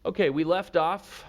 Okay, we left off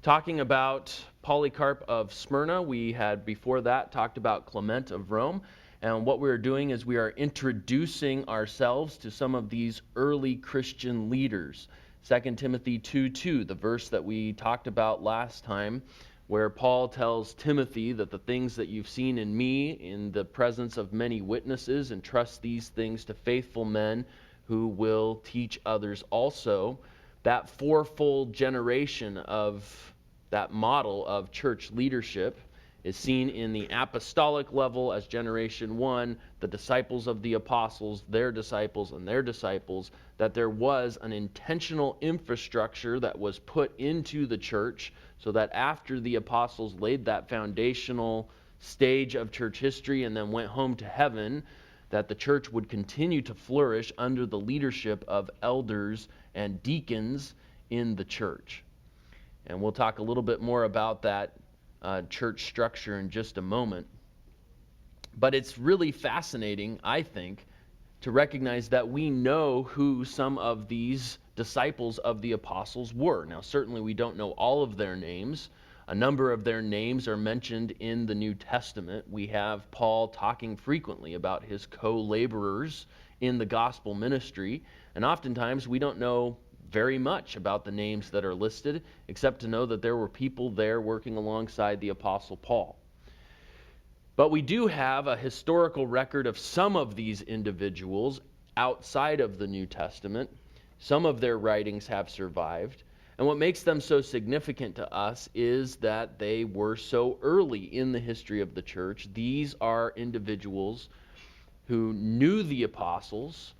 talking about Polycarp of Smyrna. We had before that talked about Clement of Rome. And what we're doing is we are introducing ourselves to some of these early Christian leaders. 2 Timothy 2:2, the verse that we talked about last time, where Paul tells Timothy that the things that you've seen in me in the presence of many witnesses, entrust these things to faithful men who will teach others also. That fourfold generation of that model of church leadership is seen in the apostolic level as generation one, the disciples of the apostles, their disciples, and their disciples, that there was an intentional infrastructure that was put into the church so that after the apostles laid that foundational stage of church history and then went home to heaven, that the church would continue to flourish under the leadership of elders and deacons in the church. And we'll talk a little bit more about that church structure in just a moment. But it's really fascinating, I think, to recognize that we know who some of these disciples of the apostles were. Now, certainly we don't know all of their names. A number of their names are mentioned in the New Testament. We have Paul talking frequently about his co-laborers in the gospel ministry, and oftentimes we don't know very much about the names that are listed, except to know that there were people there working alongside the Apostle Paul. But we do have a historical record of some of these individuals outside of the New Testament. Some of their writings have survived. And what makes them so significant to us is that they were so early in the history of the church. These are individuals who knew the apostles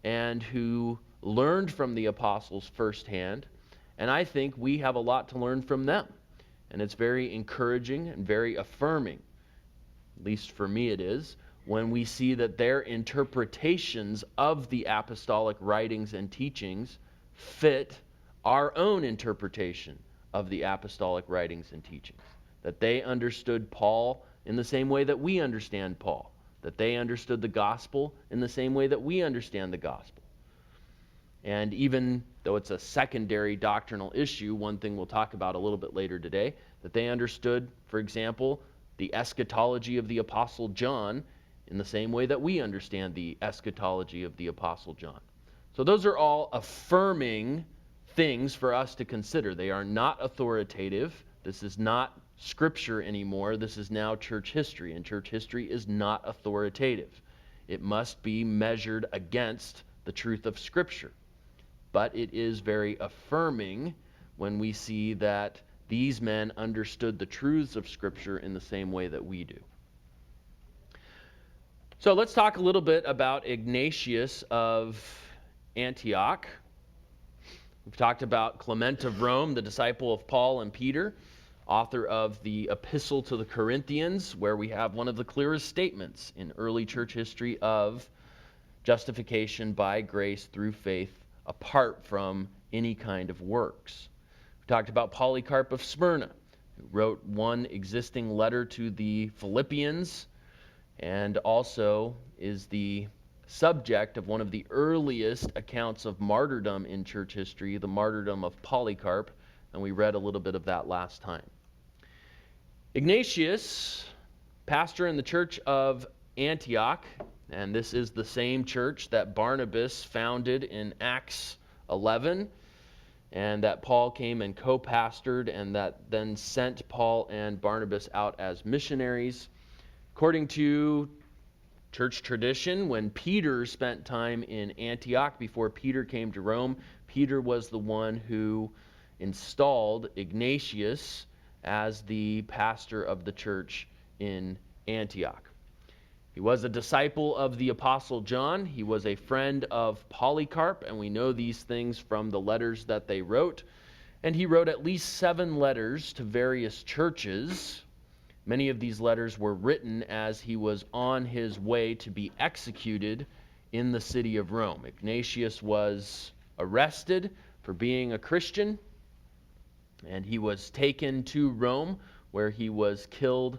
and who learned from the apostles firsthand. And I think we have a lot to learn from them. And it's very encouraging and very affirming, at least for me it is, when we see that their interpretations of the apostolic writings and teachings fit our own interpretation of the apostolic writings and teachings. That they understood Paul in the same way that we understand Paul. That they understood the gospel in the same way that we understand the gospel. And even though it's a secondary doctrinal issue, one thing we'll talk about a little bit later today, that they understood, for example, the eschatology of the Apostle John in the same way that we understand the eschatology of the Apostle John. So those are all affirming things for us to consider. They are not authoritative. This is not Scripture anymore. This is now church history, and church history is not authoritative. It must be measured against the truth of Scripture. But it is very affirming when we see that these men understood the truths of Scripture in the same way that we do. So let's talk a little bit about Ignatius of Antioch. We've talked about Clement of Rome, the disciple of Paul and Peter, author of the Epistle to the Corinthians, where we have one of the clearest statements in early church history of justification by grace through faith apart from any kind of works. We talked about Polycarp of Smyrna, who wrote one existing letter to the Philippians and also is the subject of one of the earliest accounts of martyrdom in church history, the martyrdom of Polycarp, and we read a little bit of that last time. Ignatius, pastor in the church of Antioch, and this is the same church that Barnabas founded in Acts 11, and that Paul came and co-pastored, and that then sent Paul and Barnabas out as missionaries. According to church tradition, when Peter spent time in Antioch before Peter came to Rome, Peter was the one who installed Ignatius as the pastor of the church in Antioch. He was a disciple of the Apostle John. He was a friend of Polycarp, and we know these things from the letters that they wrote. And he wrote at least 7 letters to various churches. Many of these letters were written as he was on his way to be executed in the city of Rome. Ignatius was arrested for being a Christian, and he was taken to Rome, where he was killed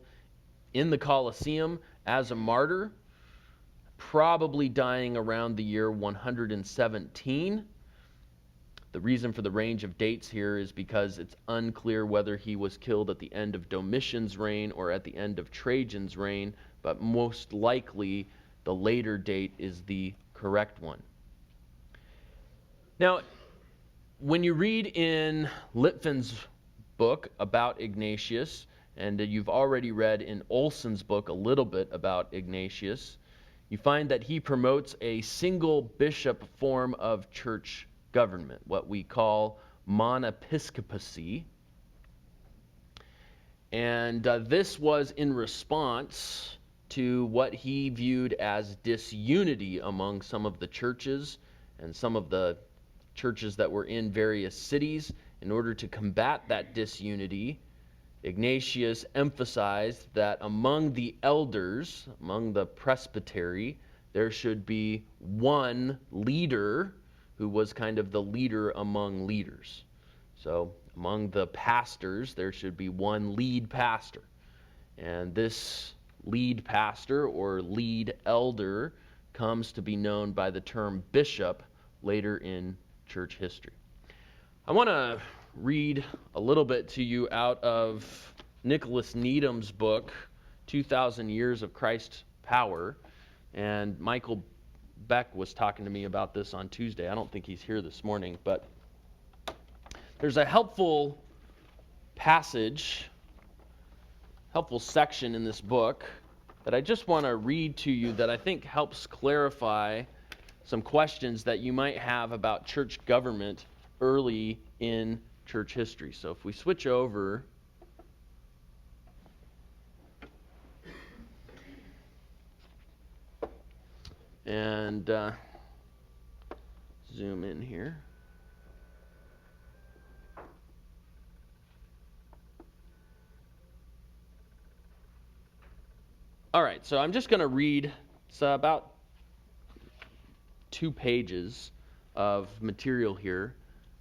in the Colosseum as a martyr, probably dying around the year 117. The reason for the range of dates here is because it's unclear whether he was killed at the end of Domitian's reign or at the end of Trajan's reign, but most likely the later date is the correct one. Now, when you read in Litvin's book about Ignatius, and you've already read in Olson's book a little bit about Ignatius, you find that he promotes a single bishop form of church government, what we call monepiscopacy. And this was in response to what he viewed as disunity among some of the churches and some of the churches that were in various cities. In order to combat that disunity, Ignatius emphasized that among the elders, among the presbytery, there should be one leader who was kind of the leader among leaders. So among the pastors, there should be one lead pastor. And this lead pastor or lead elder comes to be known by the term bishop later in church history. I want to read a little bit to you out of Nicholas Needham's book, 2,000 Years of Christ's Power. And Michael Beck was talking to me about this on Tuesday. I don't think he's here this morning, but there's a helpful passage, helpful section in this book that I just want to read to you that I think helps clarify some questions that you might have about church government early in church history. So if we switch over and zoom in here. All right, so I'm just going to read, it's about 2 pages of material here.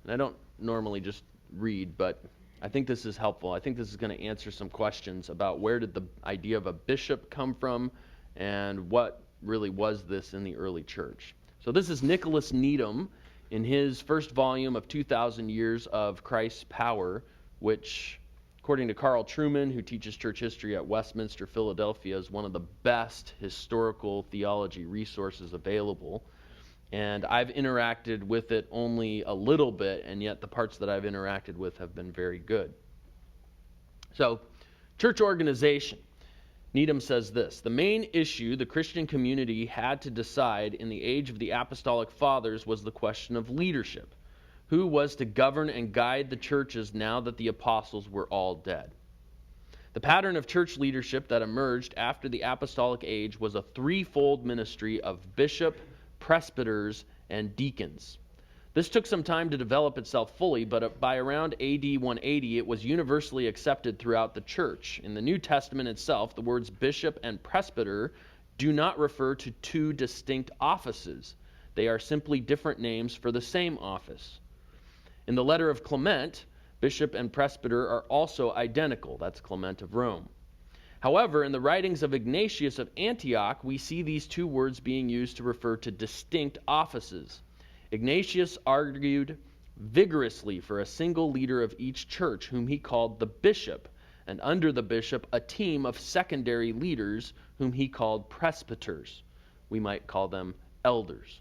And I don't normally just read, but I think this is helpful. I think this is going to answer some questions about where did the idea of a bishop come from and what really was this in the early church. So this is Nicholas Needham in his first volume of 2,000 Years of Christ's Power, which, according to Carl Truman, who teaches church history at Westminster, Philadelphia, is one of the best historical theology resources available. And I've interacted with it only a little bit, and yet the parts that I've interacted with have been very good. So, church organization. Needham says this: the main issue the Christian community had to decide in the age of the apostolic fathers was the question of leadership. Who was to govern and guide the churches now that the apostles were all dead? The pattern of church leadership that emerged after the apostolic age was a threefold ministry of bishop, presbyters, and deacons. This took some time to develop itself fully, but by around AD 180, it was universally accepted throughout the church. In the New Testament itself, the words bishop and presbyter do not refer to 2 distinct offices. They are simply different names for the same office. In the letter of Clement, bishop and presbyter are also identical. That's Clement of Rome. However, in the writings of Ignatius of Antioch, we see these 2 words being used to refer to distinct offices. Ignatius argued vigorously for a single leader of each church, whom he called the bishop, and under the bishop a team of secondary leaders, whom he called presbyters. We might call them elders.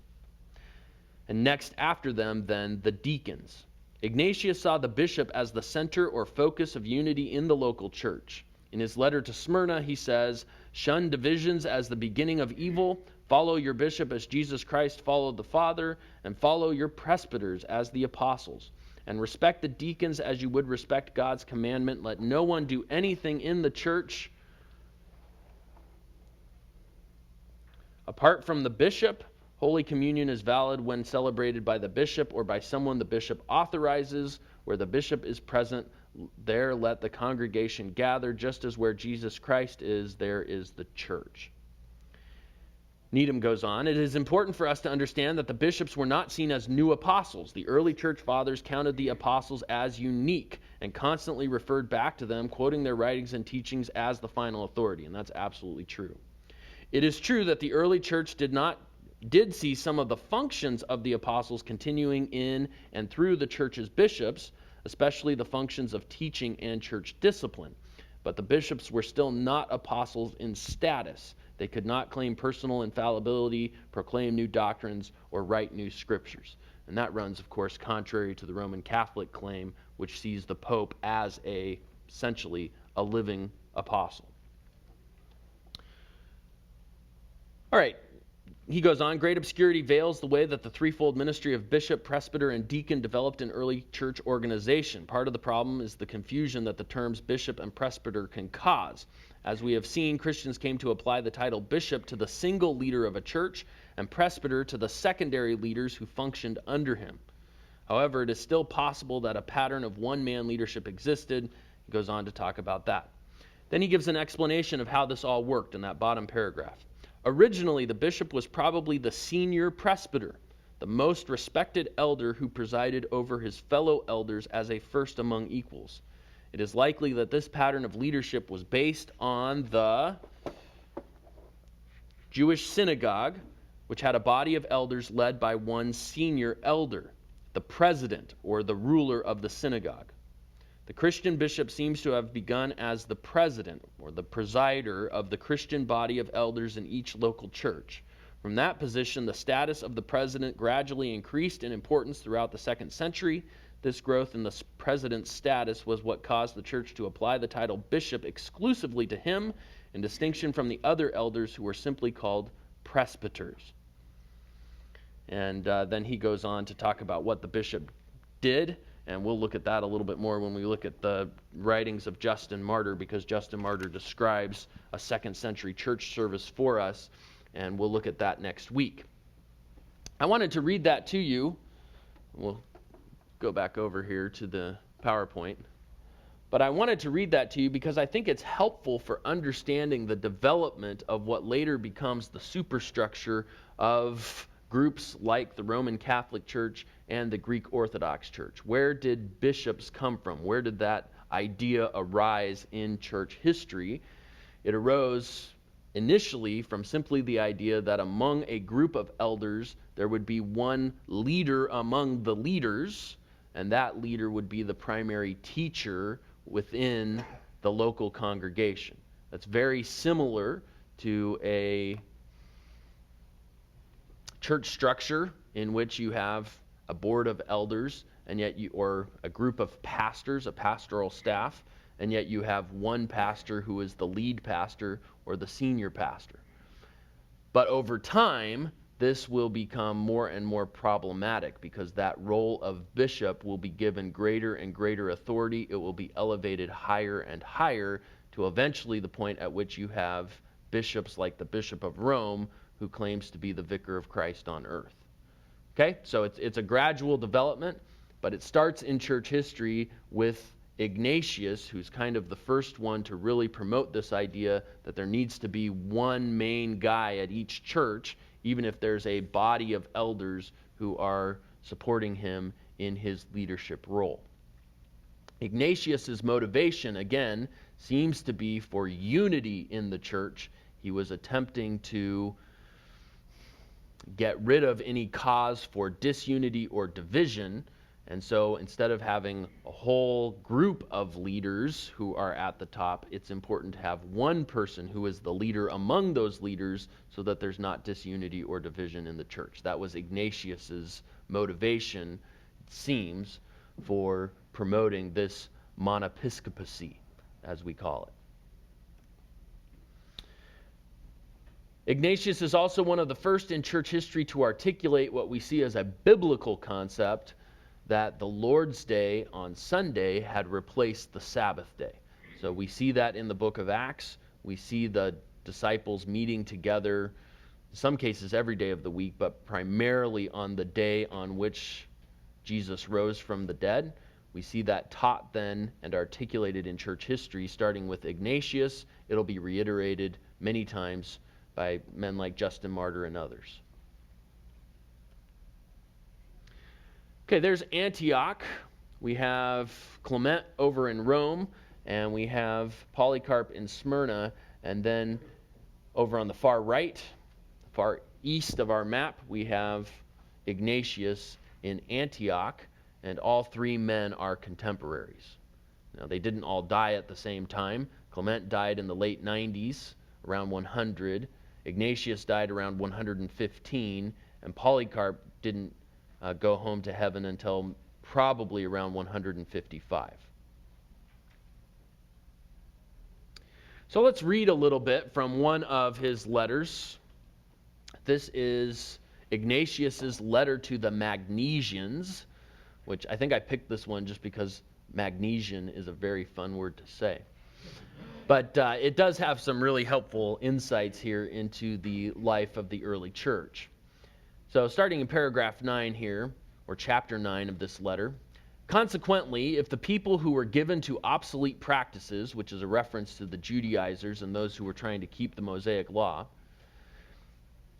And next after them, then, the deacons. Ignatius saw the bishop as the center or focus of unity in the local church. In his letter to Smyrna, he says, "Shun divisions as the beginning of evil. Follow your bishop as Jesus Christ followed the Father, and follow your presbyters as the apostles. And respect the deacons as you would respect God's commandment. Let no one do anything in the church apart from the bishop. Holy Communion is valid when celebrated by the bishop or by someone the bishop authorizes. Where the bishop is present, there let the congregation gather. Just as where Jesus Christ is, there is the church." Needham goes on, "It is important for us to understand that the bishops were not seen as new apostles. The early church fathers counted the apostles as unique and constantly referred back to them, quoting their writings and teachings as the final authority." And that's absolutely true. It is true that the early church did not did see some of the functions of the apostles continuing in and through the church's bishops, especially the functions of teaching and church discipline. But the bishops were still not apostles in status. They could not claim personal infallibility, proclaim new doctrines, or write new scriptures. And that runs, of course, contrary to the Roman Catholic claim, which sees the Pope as essentially a living apostle. All right, he goes on, great obscurity veils the way that the threefold ministry of bishop, presbyter, and deacon developed in early church organization. Part of the problem is the confusion that the terms bishop and presbyter can cause. As we have seen, Christians came to apply the title bishop to the single leader of a church and presbyter to the secondary leaders who functioned under him. However, it is still possible that a pattern of one-man leadership existed. He goes on to talk about that. Then he gives an explanation of how this all worked in that bottom paragraph. Originally, the bishop was probably the senior presbyter, the most respected elder who presided over his fellow elders as a first among equals. It is likely that this pattern of leadership was based on the Jewish synagogue, which had a body of elders led by one senior elder, the president or the ruler of the synagogue. The Christian bishop seems to have begun as the president or the presider of the Christian body of elders in each local church. From that position, the status of the president gradually increased in importance throughout the 2nd century. This growth in the president's status was what caused the church to apply the title bishop exclusively to him, in distinction from the other elders who were simply called presbyters. And then he goes on to talk about what the bishop did. And we'll look at that a little bit more when we look at the writings of Justin Martyr, because Justin Martyr describes a 2nd century church service for us, and we'll look at that next week. I wanted to read that to you. We'll go back over here to the PowerPoint. But I wanted to read that to you because I think it's helpful for understanding the development of what later becomes the superstructure of groups like the Roman Catholic Church and the Greek Orthodox Church. Where did bishops come from? Where did that idea arise in church history? It arose initially from simply the idea that among a group of elders, there would be one leader among the leaders, and that leader would be the primary teacher within the local congregation. That's very similar to a church structure in which you have a board of elders and yet or a group of pastors, a pastoral staff, and yet you have one pastor who is the lead pastor or the senior pastor. But over time, this will become more and more problematic because that role of bishop will be given greater and greater authority. It will be elevated higher and higher to eventually the point at which you have bishops like the Bishop of Rome, who claims to be the vicar of Christ on earth. Okay, so it's a gradual development, but it starts in church history with Ignatius, who's kind of the first one to really promote this idea that there needs to be one main guy at each church, even if there's a body of elders who are supporting him in his leadership role. Ignatius's motivation, again, seems to be for unity in the church. He was attempting to get rid of any cause for disunity or division. And so instead of having a whole group of leaders who are at the top, it's important to have one person who is the leader among those leaders so that there's not disunity or division in the church. That was Ignatius's motivation, it seems, for promoting this monepiscopacy, as we call it. Ignatius is also one of the first in church history to articulate what we see as a biblical concept, that the Lord's Day on Sunday had replaced the Sabbath day. So we see that in the book of Acts. We see the disciples meeting together, in some cases every day of the week, but primarily on the day on which Jesus rose from the dead. We see that taught then and articulated in church history, starting with Ignatius. It'll be reiterated many times by men like Justin Martyr and others. Okay, there's Antioch. We have Clement over in Rome, and we have Polycarp in Smyrna, and then over on the far right, far east of our map, we have Ignatius in Antioch, and all three men are contemporaries. Now, they didn't all die at the same time. Clement died in the late 90s, around 100. Ignatius died around 115, and Polycarp didn't go home to heaven until probably around 155. So let's read a little bit from one of his letters. This is Ignatius's letter to the Magnesians, which I think I picked this one just because Magnesian is a very fun word to say. But it does have some really helpful insights here into the life of the early church. So starting in paragraph 9 here, or chapter 9 of this letter, consequently, if the people who were given to obsolete practices, which is a reference to the Judaizers and those who were trying to keep the Mosaic law,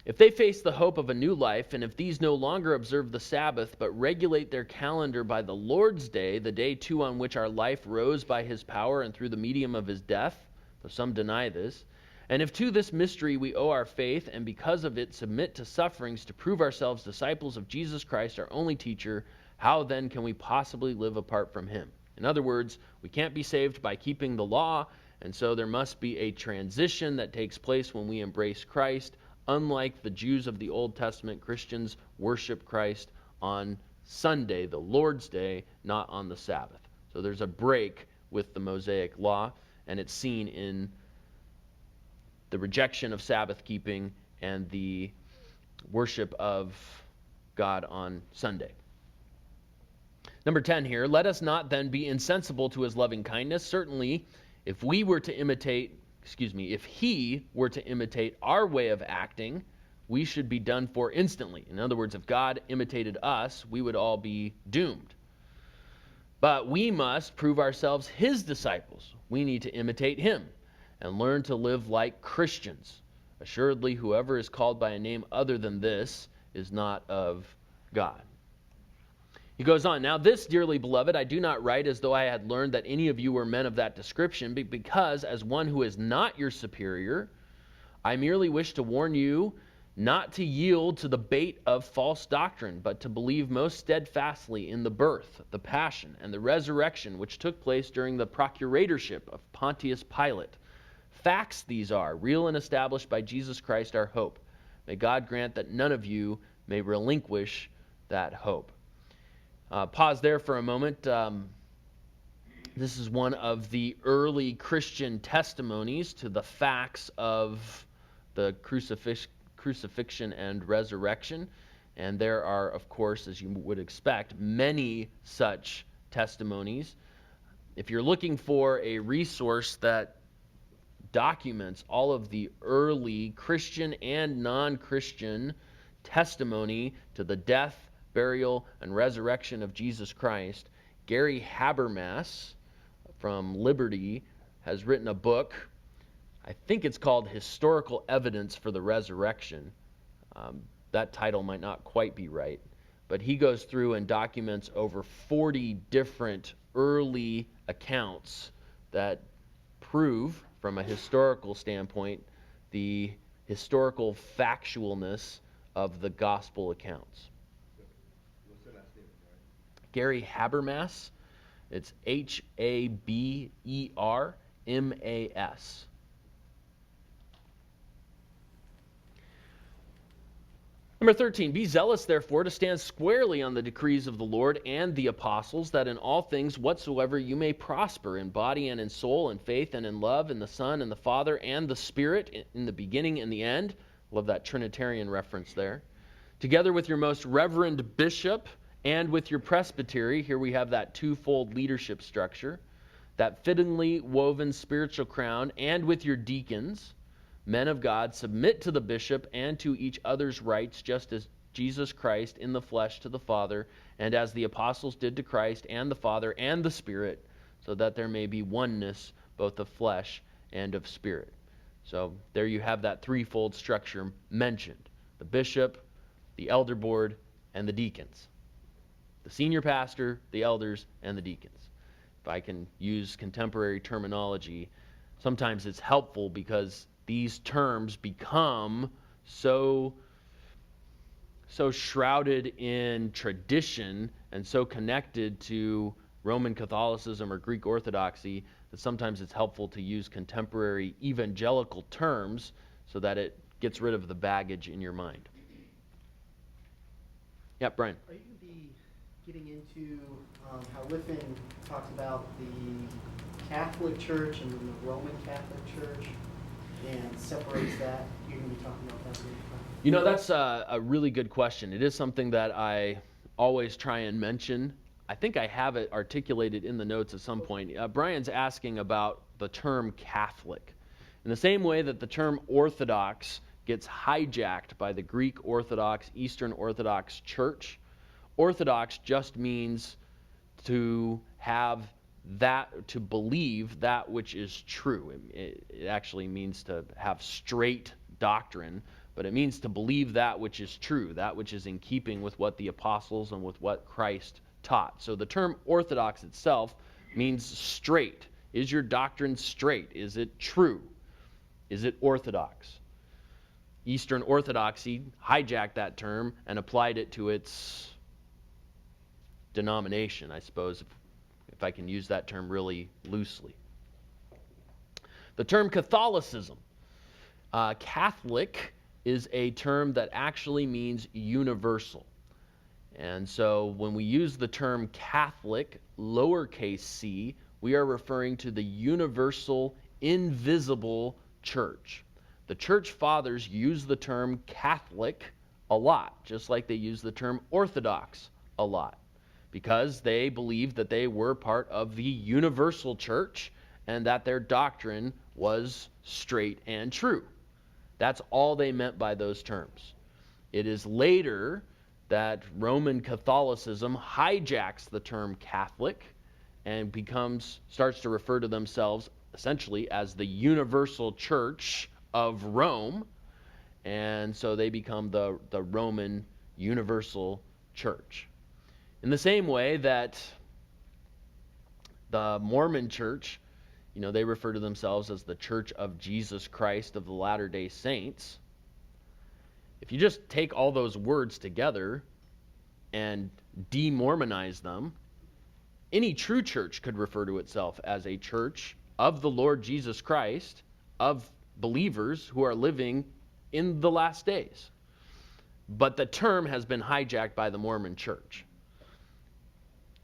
if they face the hope of a new life, and if these no longer observe the Sabbath, but regulate their calendar by the Lord's day, the day too on which our life rose by his power and through the medium of his death, though some deny this, and if to this mystery we owe our faith, and because of it submit to sufferings to prove ourselves disciples of Jesus Christ, our only teacher, how then can we possibly live apart from him? In other words, we can't be saved by keeping the law, and so there must be a transition that takes place when we embrace Christ. Unlike the Jews of the Old Testament, Christians worship Christ on Sunday, the Lord's Day, not on the Sabbath. So there's a break with the Mosaic law, and it's seen in the rejection of Sabbath keeping and the worship of God on Sunday. Number 10 here, let us not then be insensible to his loving kindness. Certainly, if he were to imitate our way of acting, we should be done for instantly. In other words, if God imitated us, we would all be doomed. But we must prove ourselves his disciples. We need to imitate him and learn to live like Christians. Assuredly, whoever is called by a name other than this is not of God. He goes on, now this, dearly beloved, I do not write as though I had learned that any of you were men of that description, but because, as one who is not your superior, I merely wish to warn you not to yield to the bait of false doctrine, but to believe most steadfastly in the birth, the passion, and the resurrection which took place during the procuratorship of Pontius Pilate. Facts these are, real and established by Jesus Christ our hope. May God grant that none of you may relinquish that hope. Pause there for a moment. This is one of the early Christian testimonies to the facts of the crucifixion and resurrection. And there are, of course, as you would expect, many such testimonies. If you're looking for a resource that documents all of the early Christian and non-Christian testimony to the death, burial, and resurrection of Jesus Christ, Gary Habermas from Liberty has written a book. I think it's called Historical Evidence for the Resurrection. That title might not quite be right, but he goes through and documents over 40 different early accounts that prove, from a historical standpoint, the historical factualness of the gospel accounts. Gary Habermas. It's Habermas. Number 13, be zealous, therefore, to stand squarely on the decrees of the Lord and the apostles, that in all things whatsoever you may prosper, in body and in soul, in faith and in love, in the Son and the Father and the Spirit, in the beginning and the end. Love that Trinitarian reference there. Together with your most reverend bishop, and with your presbytery, here we have that twofold leadership structure, that fittingly woven spiritual crown, and with your deacons, men of God, submit to the bishop and to each other's rights, just as Jesus Christ in the flesh to the Father, and as the apostles did to Christ and the Father and the Spirit, so that there may be oneness both of flesh and of spirit. So there you have that threefold structure mentioned: the bishop, the elder board, and the deacons. The senior pastor, the elders, and the deacons. If I can use contemporary terminology, sometimes it's helpful because these terms become so so shrouded in tradition and so connected to Roman Catholicism or Greek Orthodoxy that sometimes it's helpful to use contemporary evangelical terms so that it gets rid of the baggage in your mind. Yeah, Brian. Are you going to be getting into how Liffen talks about the Catholic Church and then the Roman Catholic Church and separates that? You're going to be talking about that? You know, that's a really good question. It is something that I always try and mention. I think I have it articulated in the notes at some point. Brian's asking about the term Catholic. In the same way that the term Orthodox gets hijacked by the Greek Orthodox, Eastern Orthodox Church, Orthodox just means to have that, to believe that which is true. It actually means to have straight doctrine, but it means to believe that which is true, that which is in keeping with what the apostles and with what Christ taught. So the term Orthodox itself means straight. Is your doctrine straight? Is it true? Is it orthodox? Eastern Orthodoxy hijacked that term and applied it to its denomination, I suppose, if I can use that term really loosely. The term Catholicism. Catholic is a term that actually means universal. And so when we use the term Catholic, lowercase c, we are referring to the universal, invisible church. The church fathers use the term Catholic a lot, just like they use the term Orthodox a lot, because they believed that they were part of the universal church and that their doctrine was straight and true. That's all they meant by those terms. It is later that Roman Catholicism hijacks the term Catholic and starts to refer to themselves essentially as the universal church of Rome, and so they become the Roman universal church. In the same way that the Mormon church, they refer to themselves as the Church of Jesus Christ of the Latter-day Saints. If you just take all those words together and de-Mormonize them, any true church could refer to itself as a church of the Lord Jesus Christ, of believers who are living in the last days. But the term has been hijacked by the Mormon church.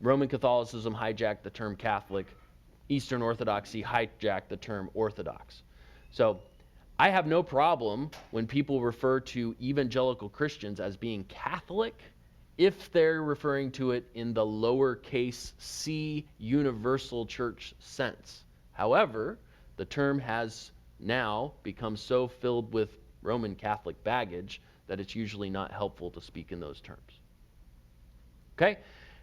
Roman Catholicism hijacked the term Catholic. Eastern Orthodoxy hijacked the term Orthodox. So I have no problem when people refer to evangelical Christians as being Catholic if they're referring to it in the lowercase c universal church sense. However, the term has now become so filled with Roman Catholic baggage that it's usually not helpful to speak in those terms. Okay?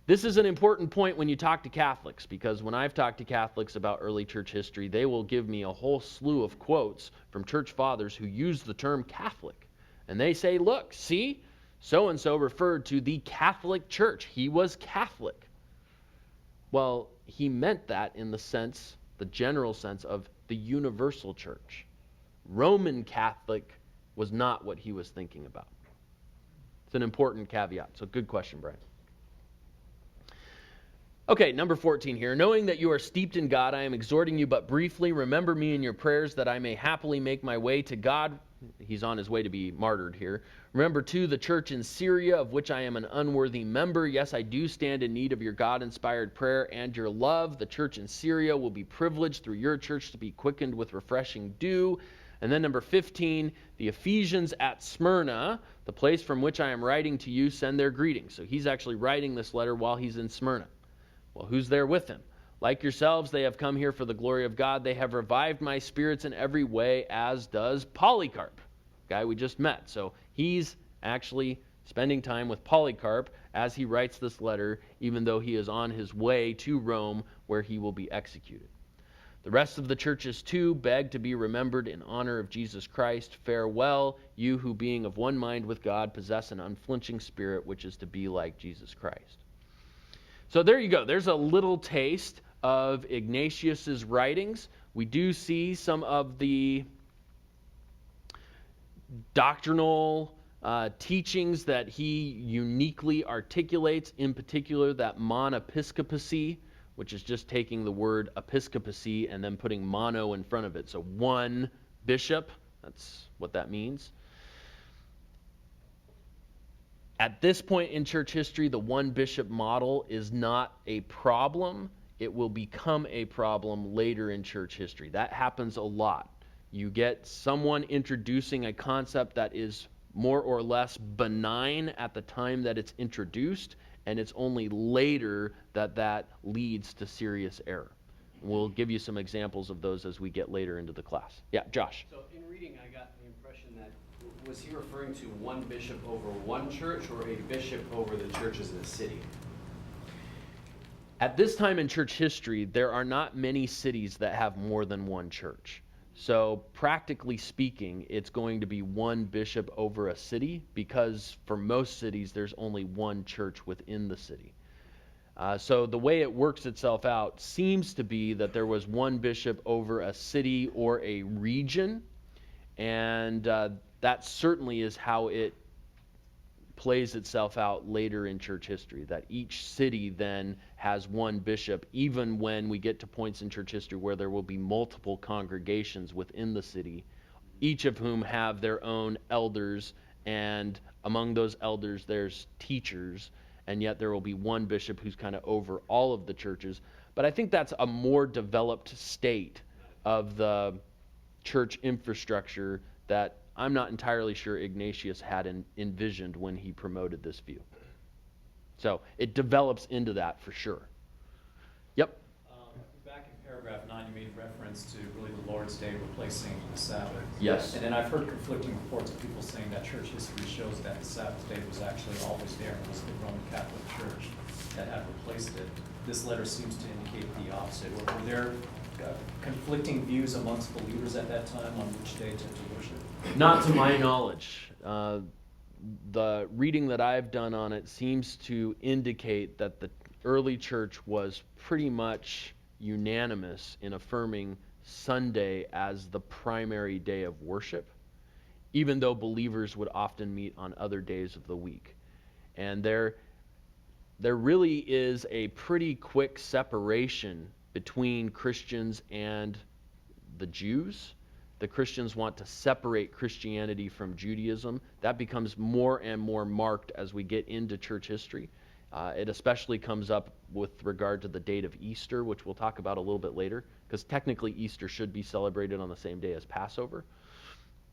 This is an important point when you talk to Catholics, because when I've talked to Catholics about early church history, they will give me a whole slew of quotes from church fathers who use the term Catholic. And they say, look, see, so-and-so referred to the Catholic Church. He was Catholic. Well, he meant that in the sense, the general sense of the universal church. Roman Catholic was not what he was thinking about. It's an important caveat. So good question, Brian. Okay, number 14 here. Knowing that you are steeped in God, I am exhorting you but briefly. Remember me in your prayers that I may happily make my way to God. He's on his way to be martyred here. Remember, too, the church in Syria, of which I am an unworthy member. Yes, I do stand in need of your God-inspired prayer and your love. The church in Syria will be privileged through your church to be quickened with refreshing dew. And then number 15, the Ephesians at Smyrna, the place from which I am writing to you, send their greetings. So he's actually writing this letter while he's in Smyrna. Well, who's there with him? Like yourselves, they have come here for the glory of God. They have revived my spirits in every way, as does Polycarp, guy we just met. So he's actually spending time with Polycarp as he writes this letter, even though he is on his way to Rome, where he will be executed. The rest of the churches, too, beg to be remembered in honor of Jesus Christ. Farewell, you who, being of one mind with God, possess an unflinching spirit, which is to be like Jesus Christ. So there you go. There's a little taste of Ignatius's writings. We do see some of the doctrinal teachings that he uniquely articulates, in particular that monepiscopacy, which is just taking the word episcopacy and then putting mono in front of it. So one bishop, that's what that means. At this point in church history, the one bishop model is not a problem. It will become a problem later in church history. That happens a lot. You get someone introducing a concept that is more or less benign at the time that it's introduced, and it's only later that that leads to serious error. We'll give you some examples of those as we get later into the class. Yeah, Josh. So in reading, I got the impression that, was he referring to one bishop over one church or a bishop over the churches in the city? At this time in church history, there are not many cities that have more than one church. So practically speaking, it's going to be one bishop over a city, because for most cities, there's only one church within the city. So the way it works itself out seems to be that there was one bishop over a city or a region, and that certainly is how it plays itself out later in church history, that each city then has one bishop, even when we get to points in church history where there will be multiple congregations within the city, each of whom have their own elders, and among those elders there's teachers, and yet there will be one bishop who's kind of over all of the churches. But I think that's a more developed state of the church infrastructure that I'm not entirely sure Ignatius had envisioned when he promoted this view. So it develops into that for sure. Yep. Back in paragraph 9, you made reference to really the Lord's Day replacing the Sabbath. Yes. And then I've heard conflicting reports of people saying that church history shows that the Sabbath day was actually always there. It was the Roman Catholic Church that had replaced it. This letter seems to indicate the opposite. Were there conflicting views amongst believers at that time on which day to worship? Not to my knowledge. The reading that I've done on it seems to indicate that the early church was pretty much unanimous in affirming Sunday as the primary day of worship, even though believers would often meet on other days of the week. And there really is a pretty quick separation between Christians and the Jews. The Christians want to separate Christianity from Judaism. That becomes more and more marked as we get into church history. It especially comes up with regard to the date of Easter, which we'll talk about a little bit later, because technically Easter should be celebrated on the same day as Passover,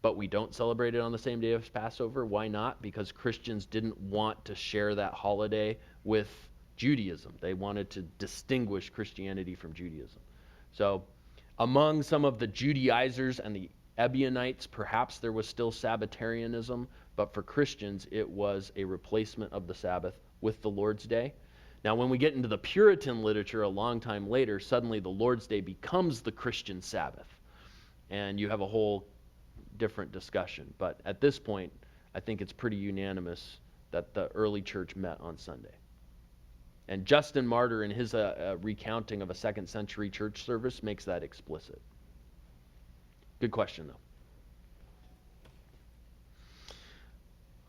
but we don't celebrate it on the same day as Passover. Why not? Because Christians didn't want to share that holiday with Judaism. They wanted to distinguish Christianity from Judaism. So among some of the Judaizers and the Ebionites, perhaps there was still Sabbatarianism, but for Christians it was a replacement of the Sabbath with the Lord's Day. Now when we get into the Puritan literature a long time later, suddenly the Lord's Day becomes the Christian Sabbath, and you have a whole different discussion. But at this point, I think it's pretty unanimous that the early church met on Sunday. And Justin Martyr, in his recounting of a 2nd century church service, makes that explicit. Good question, though.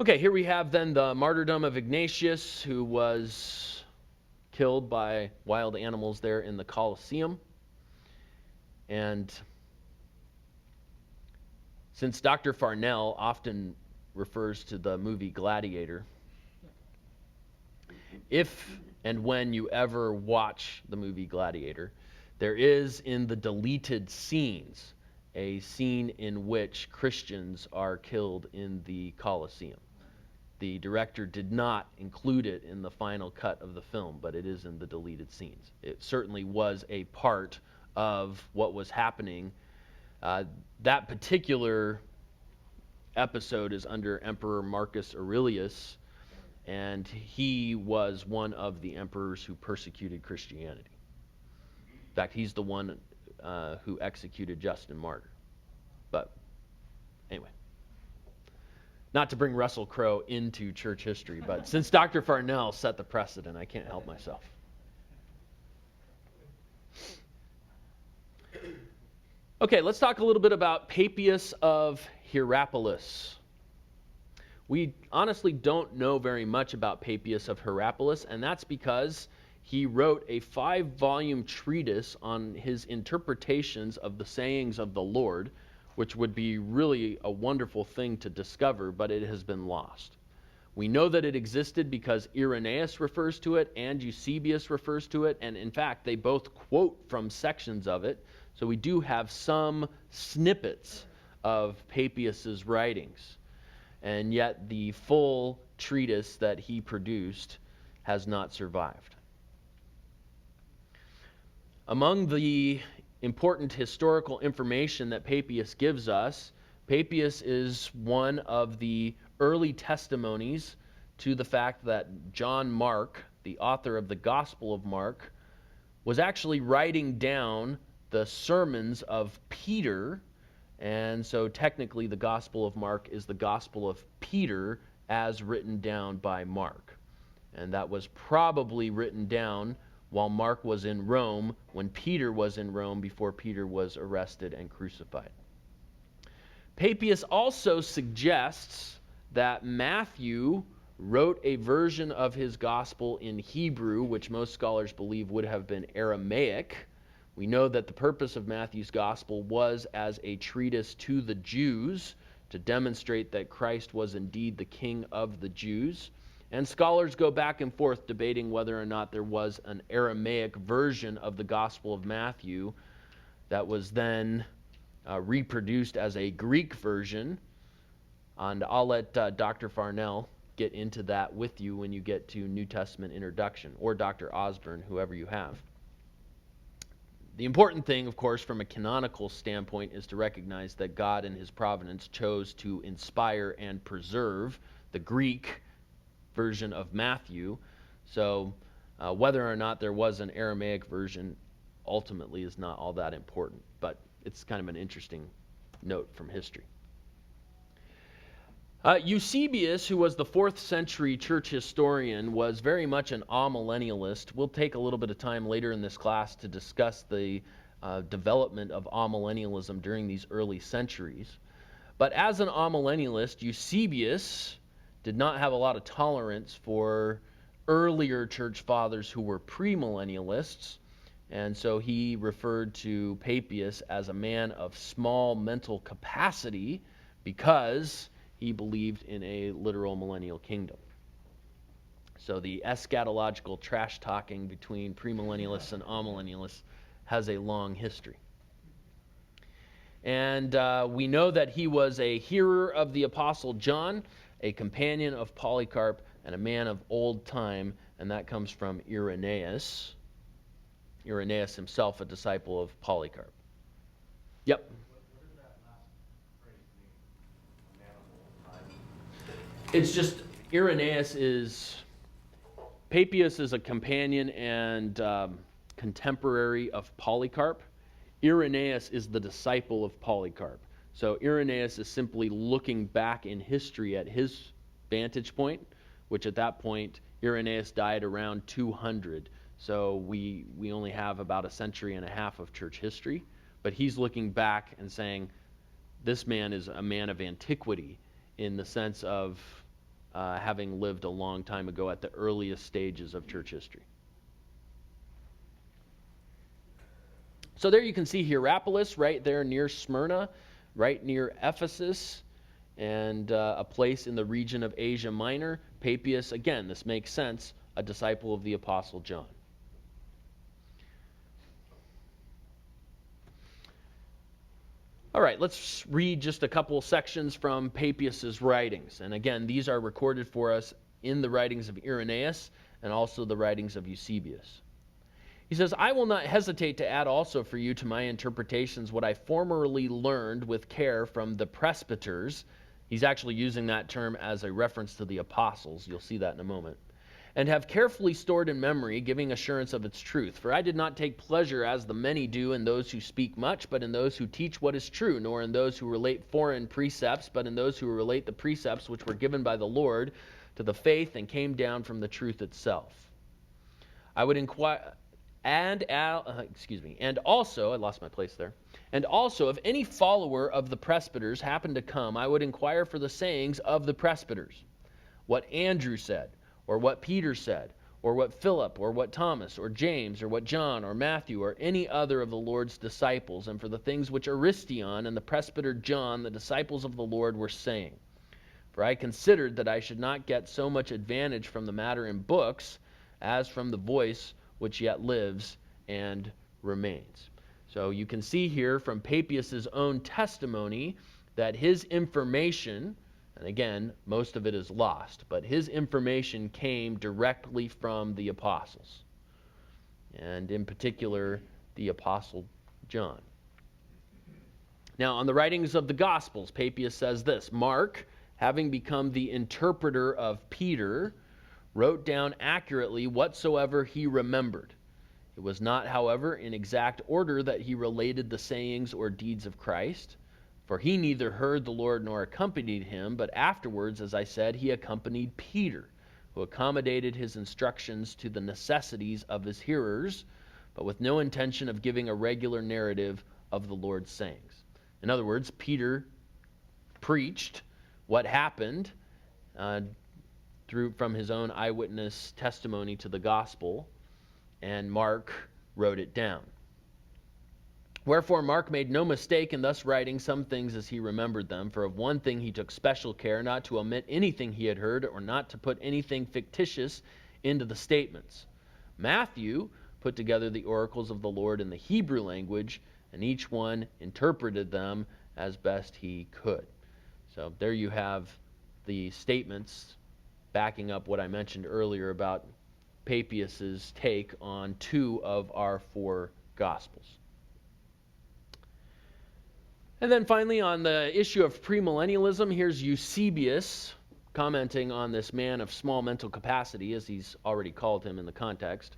Okay, here we have then the martyrdom of Ignatius, who was killed by wild animals there in the Colosseum. And since Dr. Farnell often refers to the movie Gladiator, if and when you ever watch the movie Gladiator, there is in the deleted scenes a scene in which Christians are killed in the Colosseum. The director did not include it in the final cut of the film, but it is in the deleted scenes. It certainly was a part of what was happening. That particular episode is under Emperor Marcus Aurelius, and he was one of the emperors who persecuted Christianity. In fact, he's the one who executed Justin Martyr. But anyway, not to bring Russell Crowe into church history, but since Dr. Farnell set the precedent, I can't help myself. Okay, let's talk a little bit about Papias of Hierapolis. We honestly don't know very much about Papias of Hierapolis, and that's because he wrote a 5-volume treatise on his interpretations of the sayings of the Lord, which would be really a wonderful thing to discover, but it has been lost. We know that it existed because Irenaeus refers to it and Eusebius refers to it, and in fact, they both quote from sections of it, so we do have some snippets of Papias's writings. And yet the full treatise that he produced has not survived. Among the important historical information that Papias gives us, Papias is one of the early testimonies to the fact that John Mark, the author of the Gospel of Mark, was actually writing down the sermons of Peter. And so technically the Gospel of Mark is the Gospel of Peter as written down by Mark. And that was probably written down while Mark was in Rome, when Peter was in Rome before Peter was arrested and crucified. Papias also suggests that Matthew wrote a version of his Gospel in Hebrew, which most scholars believe would have been Aramaic. We know that the purpose of Matthew's Gospel was as a treatise to the Jews to demonstrate that Christ was indeed the King of the Jews. And scholars go back and forth debating whether or not there was an Aramaic version of the Gospel of Matthew that was then reproduced as a Greek version. And I'll let Dr. Farnell get into that with you when you get to New Testament introduction, or Dr. Osborne, whoever you have. The important thing, of course, from a canonical standpoint is to recognize that God in his providence chose to inspire and preserve the Greek version of Matthew. So whether or not there was an Aramaic version ultimately is not all that important, but it's kind of an interesting note from history. Eusebius, who was the 4th century church historian, was very much an amillennialist. We'll take a little bit of time later in this class to discuss the development of amillennialism during these early centuries. But as an amillennialist, Eusebius did not have a lot of tolerance for earlier church fathers who were premillennialists, and so he referred to Papias as a man of small mental capacity because he believed in a literal millennial kingdom. So the eschatological trash talking between premillennialists and amillennialists has a long history. And we know that he was a hearer of the Apostle John, a companion of Polycarp, and a man of old time, and that comes from Irenaeus. Irenaeus himself, a disciple of Polycarp. Yep. What does that last phrase mean? A man of old time? It's just, Papias is a companion and contemporary of Polycarp. Irenaeus is the disciple of Polycarp. So Irenaeus is simply looking back in history at his vantage point, which at that point, Irenaeus died around 200. So we only have about a century and a half of church history. But he's looking back and saying, this man is a man of antiquity in the sense of having lived a long time ago at the earliest stages of church history. So there you can see Hierapolis right there near Smyrna, right near Ephesus, and a place in the region of Asia Minor. Papias, again, this makes sense, a disciple of the Apostle John. All right, let's read just a couple sections from Papias's writings. And again, these are recorded for us in the writings of Irenaeus and also the writings of Eusebius. He says, I will not hesitate to add also for you to my interpretations what I formerly learned with care from the presbyters. He's actually using that term as a reference to the apostles. You'll see that in a moment. And have carefully stored in memory, giving assurance of its truth. For I did not take pleasure, as the many do, in those who speak much, but in those who teach what is true, nor in those who relate foreign precepts, but in those who relate the precepts which were given by the Lord to the faith and came down from the truth itself. I would And also, I lost my place there. And also, if any follower of the presbyters happened to come, I would inquire for the sayings of the presbyters, what Andrew said, or what Peter said, or what Philip, or what Thomas, or James, or what John, or Matthew, or any other of the Lord's disciples, and for the things which Aristion and the presbyter John, the disciples of the Lord, were saying. For I considered that I should not get so much advantage from the matter in books as from the voice which yet lives and remains. So you can see here from Papias' own testimony that his information, and again, most of it is lost, but his information came directly from the apostles, and in particular, the apostle John. Now, on the writings of the Gospels, Papias says this: Mark, having become the interpreter of Peter, wrote down accurately whatsoever he remembered. It was not, however, in exact order that he related the sayings or deeds of Christ, for he neither heard the Lord nor accompanied him, but afterwards, as I said, he accompanied Peter, who accommodated his instructions to the necessities of his hearers, but with no intention of giving a regular narrative of the Lord's sayings. In other words, Peter preached what happened from his own eyewitness testimony to the gospel, and Mark wrote it down. Wherefore Mark made no mistake in thus writing some things as he remembered them, for of one thing he took special care, not to omit anything he had heard, or not to put anything fictitious into the statements. Matthew put together the oracles of the Lord in the Hebrew language, and each one interpreted them as best he could. So there you have the statements backing up what I mentioned earlier about Papias' take on 2 of our 4 Gospels. And then finally, on the issue of premillennialism, here's Eusebius commenting on this man of small mental capacity, as he's already called him in the context.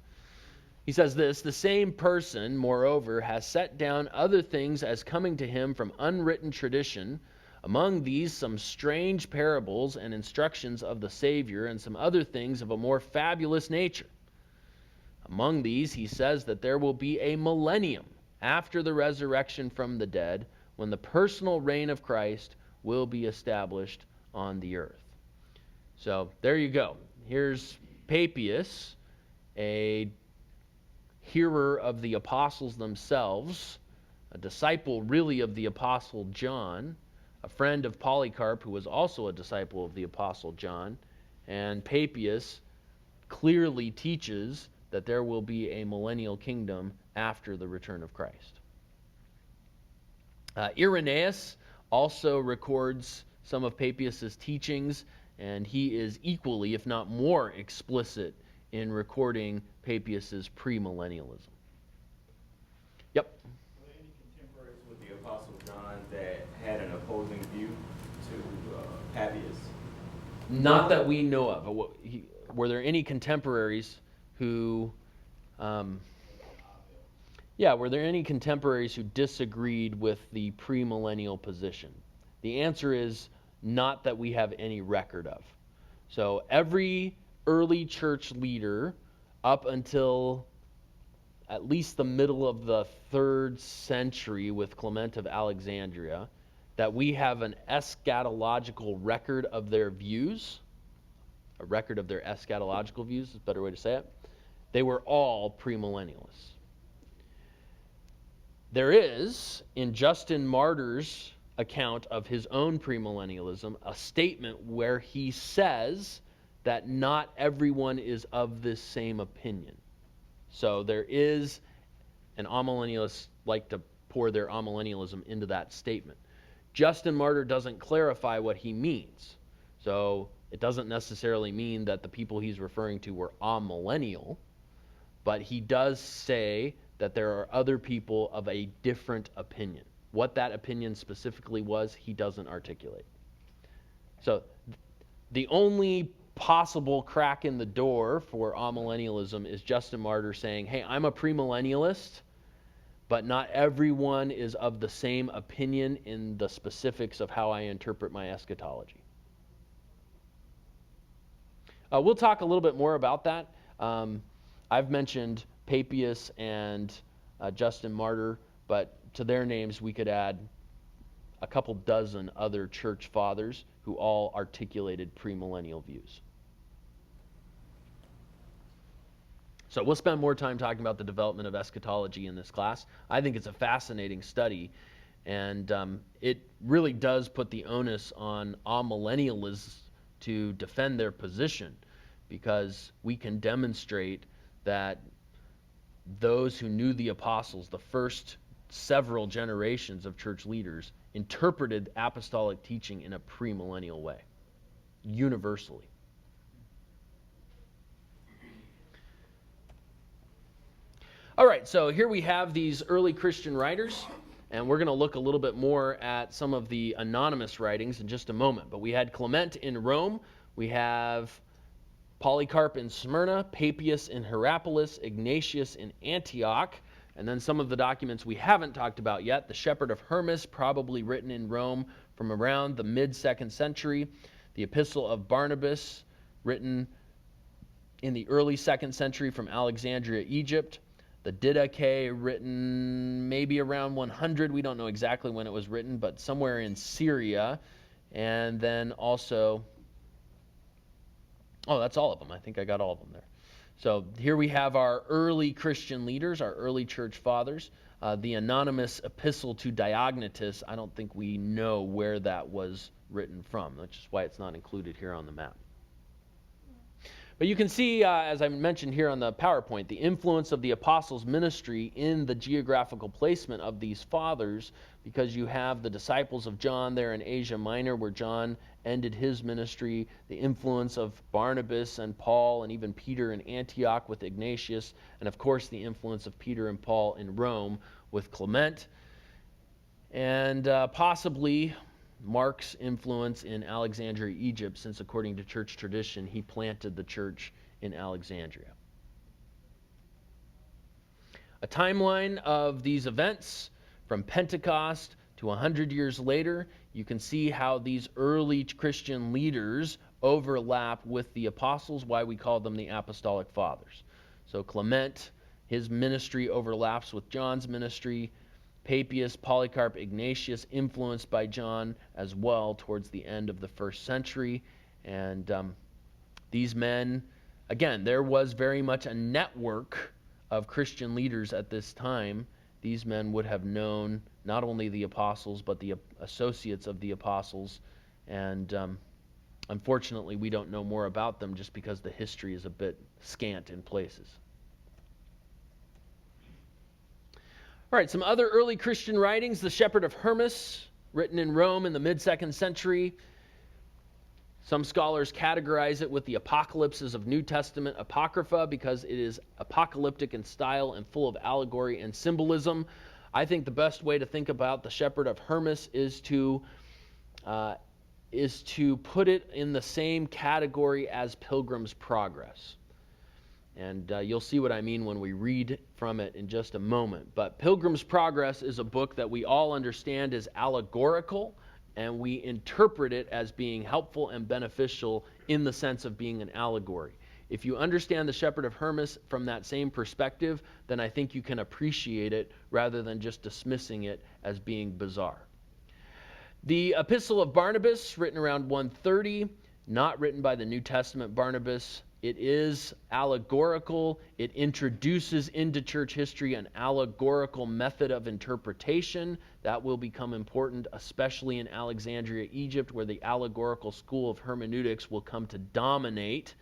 He says this: the same person, moreover, has set down other things as coming to him from unwritten tradition, among these some strange parables and instructions of the Savior, and some other things of a more fabulous nature. Among these he says that there will be a millennium after the resurrection from the dead, when the personal reign of Christ will be established on the earth. So there you go. Here's Papias, a hearer of the apostles themselves, a disciple really of the apostle John, a friend of Polycarp who was also a disciple of the apostle John, and Papias clearly teaches that there will be a millennial kingdom after the return of Christ. Irenaeus also records some of Papias' teachings, and he is equally, if not more, explicit in recording Papias' premillennialism. Yep. Were there any contemporaries with the Apostle John that had an opposing view to Papias? Not that we know of. Were there any contemporaries who... were there any contemporaries who disagreed with the premillennial position? The answer is not that we have any record of. So every early church leader up until at least the middle of the 3rd century with Clement of Alexandria, that we have an eschatological record of their views, a record of their eschatological views is a better way to say it, they were all premillennialists. There is, in Justin Martyr's account of his own premillennialism, a statement where he says that not everyone is of this same opinion. So there is, and amillennialists like to pour their amillennialism into that statement. Justin Martyr doesn't clarify what he means. So it doesn't necessarily mean that the people he's referring to were amillennial, but he does say that there are other people of a different opinion. What that opinion specifically was, he doesn't articulate. So the only possible crack in the door for amillennialism is Justin Martyr saying, hey, I'm a premillennialist, but not everyone is of the same opinion in the specifics of how I interpret my eschatology. We'll talk a little bit more about that. I've mentioned Papias and Justin Martyr, but to their names we could add a couple dozen other church fathers who all articulated premillennial views. So we'll spend more time talking about the development of eschatology in this class. I think it's a fascinating study, and it really does put the onus on amillennialists to defend their position, because we can demonstrate that those who knew the apostles, the first several generations of church leaders, interpreted apostolic teaching in a premillennial way, universally. All right, so here we have these early Christian writers, and we're going to look a little bit more at some of the anonymous writings in just a moment. But we had Clement in Rome, we have Polycarp in Smyrna, Papias in Hierapolis, Ignatius in Antioch, and then some of the documents we haven't talked about yet. The Shepherd of Hermas, probably written in Rome from around the mid-2nd century. The Epistle of Barnabas, written in the early 2nd century from Alexandria, Egypt. The Didache, written maybe around 100. We don't know exactly when it was written, but somewhere in Syria. And then also, oh, that's all of them. I think I got all of them there. So here we have our early Christian leaders, our early church fathers. The anonymous epistle to Diognetus, I don't think we know where that was written from, which is why it's not included here on the map. But you can see, as I mentioned here on the PowerPoint, the influence of the apostles' ministry in the geographical placement of these fathers, because you have the disciples of John there in Asia Minor, where John ended his ministry, the influence of Barnabas and Paul and even Peter in Antioch with Ignatius, and of course the influence of Peter and Paul in Rome with Clement, and possibly Mark's influence in Alexandria, Egypt, since according to church tradition, he planted the church in Alexandria. A timeline of these events from Pentecost to 100 years later, you can see how these early Christian leaders overlap with the apostles, why we call them the apostolic fathers. So Clement, his ministry overlaps with John's ministry. Papias, Polycarp, Ignatius, influenced by John as well towards the end of the 1st century. And these men, again, there was very much a network of Christian leaders at this time. These men would have known not only the apostles, but the associates of the apostles. And unfortunately, we don't know more about them just because the history is a bit scant in places. All right, some other early Christian writings. The Shepherd of Hermas, written in Rome in the mid-2nd century. Some scholars categorize it with the apocalypses of New Testament Apocrypha because it is apocalyptic in style and full of allegory and symbolism. I think the best way to think about the Shepherd of Hermas is to put it in the same category as Pilgrim's Progress. And you'll see what I mean when we read from it in just a moment. But Pilgrim's Progress is a book that we all understand is allegorical, and we interpret it as being helpful and beneficial in the sense of being an allegory. If you understand the Shepherd of Hermas from that same perspective, then I think you can appreciate it rather than just dismissing it as being bizarre. The Epistle of Barnabas, written around 130, not written by the New Testament Barnabas. It is allegorical. It introduces into church history an allegorical method of interpretation that will become important, especially in Alexandria, Egypt, where the allegorical school of hermeneutics will come to dominate,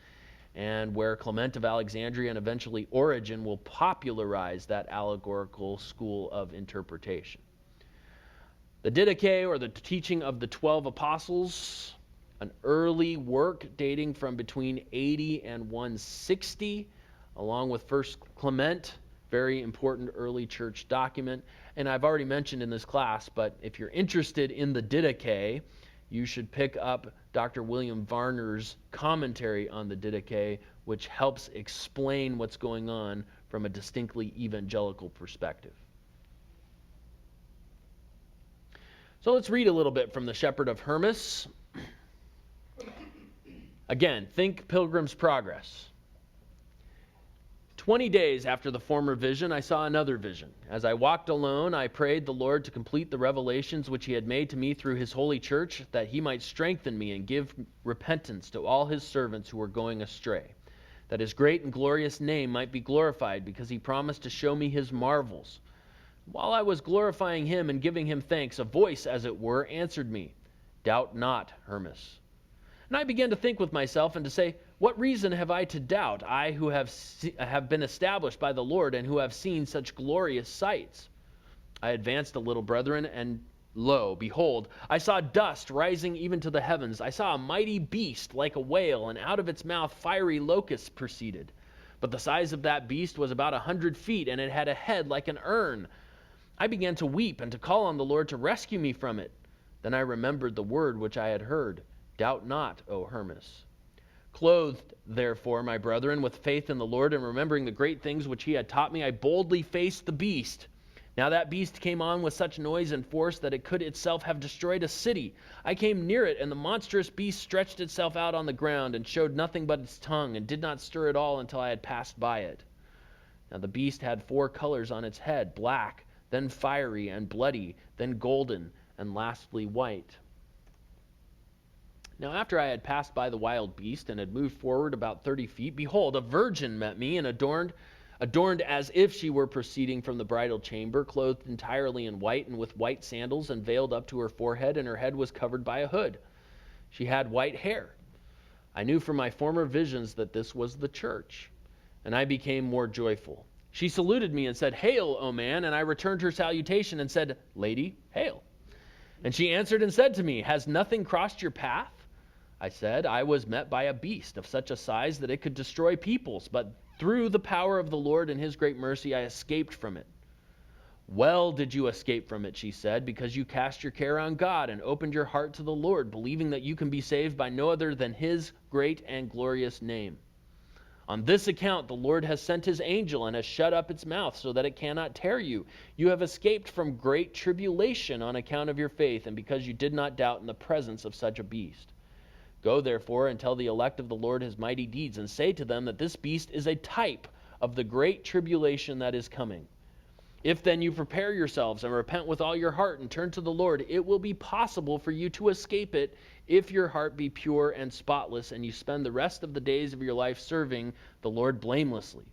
and where Clement of Alexandria and eventually Origen will popularize that allegorical school of interpretation. The Didache, or the teaching of the 12 apostles, an early work dating from between 80 and 160, along with 1 Clement, very important early church document. And I've already mentioned in this class, but if you're interested in the Didache, you should pick up Dr. William Varner's commentary on the Didache, which helps explain what's going on from a distinctly evangelical perspective. So let's read a little bit from the Shepherd of Hermas. Again, think Pilgrim's Progress. 20 days after the former vision, I saw another vision. As I walked alone, I prayed the Lord to complete the revelations which he had made to me through his holy church, that he might strengthen me and give repentance to all his servants who were going astray, that his great and glorious name might be glorified, because he promised to show me his marvels. While I was glorifying him and giving him thanks, a voice, as it were, answered me, "Doubt not, Hermas." And I began to think with myself and to say, what reason have I to doubt, I who have been established by the Lord and who have seen such glorious sights? I advanced a little, brethren, and lo, behold, I saw dust rising even to the heavens. I saw a mighty beast like a whale, and out of its mouth fiery locusts proceeded. But the size of that beast was about 100 feet, and it had a head like an urn. I began to weep and to call on the Lord to rescue me from it. Then I remembered the word which I had heard. Doubt not, O Hermas. Clothed, therefore, my brethren, with faith in the Lord, and remembering the great things which he had taught me, I boldly faced the beast. Now that beast came on with such noise and force that it could itself have destroyed a city. I came near it, and the monstrous beast stretched itself out on the ground, and showed nothing but its tongue, and did not stir at all until I had passed by it. Now the beast had 4 colors on its head, black, then fiery and bloody, then golden, and lastly white. Now after I had passed by the wild beast and had moved forward about 30 feet, behold, a virgin met me, and adorned as if she were proceeding from the bridal chamber, clothed entirely in white, and with white sandals, and veiled up to her forehead, and her head was covered by a hood. She had white hair. I knew from my former visions that this was the church, and I became more joyful. She saluted me and said, "Hail, O man," and I returned her salutation and said, "Lady, hail." And she answered and said to me, "Has nothing crossed your path?" I said, "I was met by a beast of such a size that it could destroy peoples, but through the power of the Lord and his great mercy I escaped from it." "Well did you escape from it," she said, "because you cast your care on God and opened your heart to the Lord, believing that you can be saved by no other than his great and glorious name. On this account the Lord has sent his angel and has shut up its mouth so that it cannot tear you. You have escaped from great tribulation on account of your faith, and because you did not doubt in the presence of such a beast. Go therefore and tell the elect of the Lord his mighty deeds, and say to them that this beast is a type of the great tribulation that is coming. If then you prepare yourselves and repent with all your heart and turn to the Lord, it will be possible for you to escape it if your heart be pure and spotless, and you spend the rest of the days of your life serving the Lord blamelessly.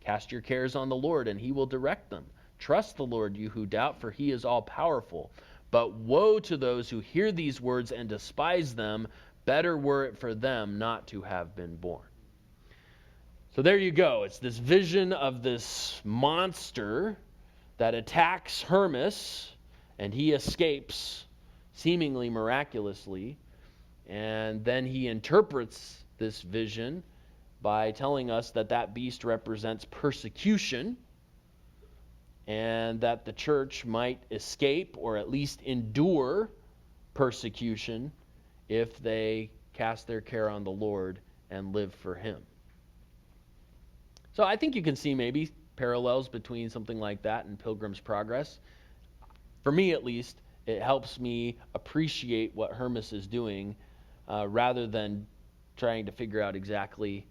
Cast your cares on the Lord, and he will direct them. Trust the Lord, you who doubt, for he is all-powerful. But woe to those who hear these words and despise them. Better were it for them not to have been born." So there you go. It's this vision of this monster that attacks Hermas, and he escapes seemingly miraculously. And then he interprets this vision by telling us that that beast represents persecution, and that the church might escape or at least endure persecution if they cast their care on the Lord and live for him. So I think you can see maybe parallels between something like that and Pilgrim's Progress. For me, at least, it helps me appreciate what Hermas is doing rather than trying to figure out exactly,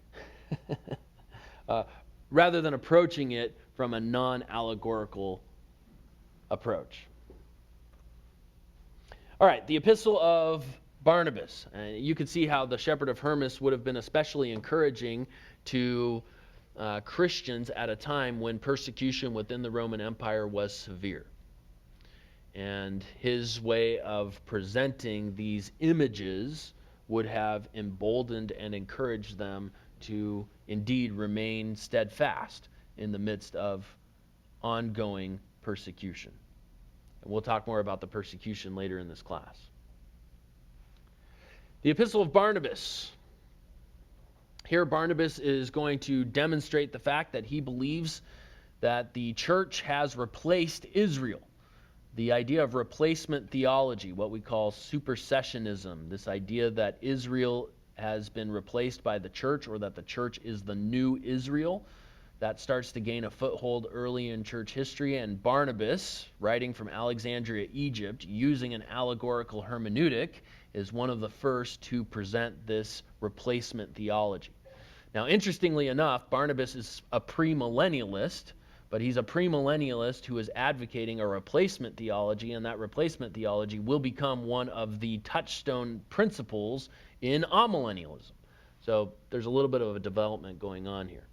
rather than approaching it from a non-allegorical approach. All right, the Epistle of Barnabas. You can see how the shepherd of Hermas would have been especially encouraging to Christians at a time when persecution within the Roman Empire was severe. And his way of presenting these images would have emboldened and encouraged them to indeed remain steadfast in the midst of ongoing persecution. And we'll talk more about the persecution later in this class. The Epistle of Barnabas. Here Barnabas is going to demonstrate the fact that he believes that the church has replaced Israel. The idea of replacement theology, what we call supersessionism, this idea that Israel has been replaced by the church, or that the church is the new Israel, that starts to gain a foothold early in church history. And Barnabas, writing from Alexandria, Egypt, using an allegorical hermeneutic, is one of the first to present this replacement theology. Now, interestingly enough, Barnabas is a premillennialist, but he's a premillennialist who is advocating a replacement theology, and that replacement theology will become one of the touchstone principles in amillennialism. So there's a little bit of a development going on here.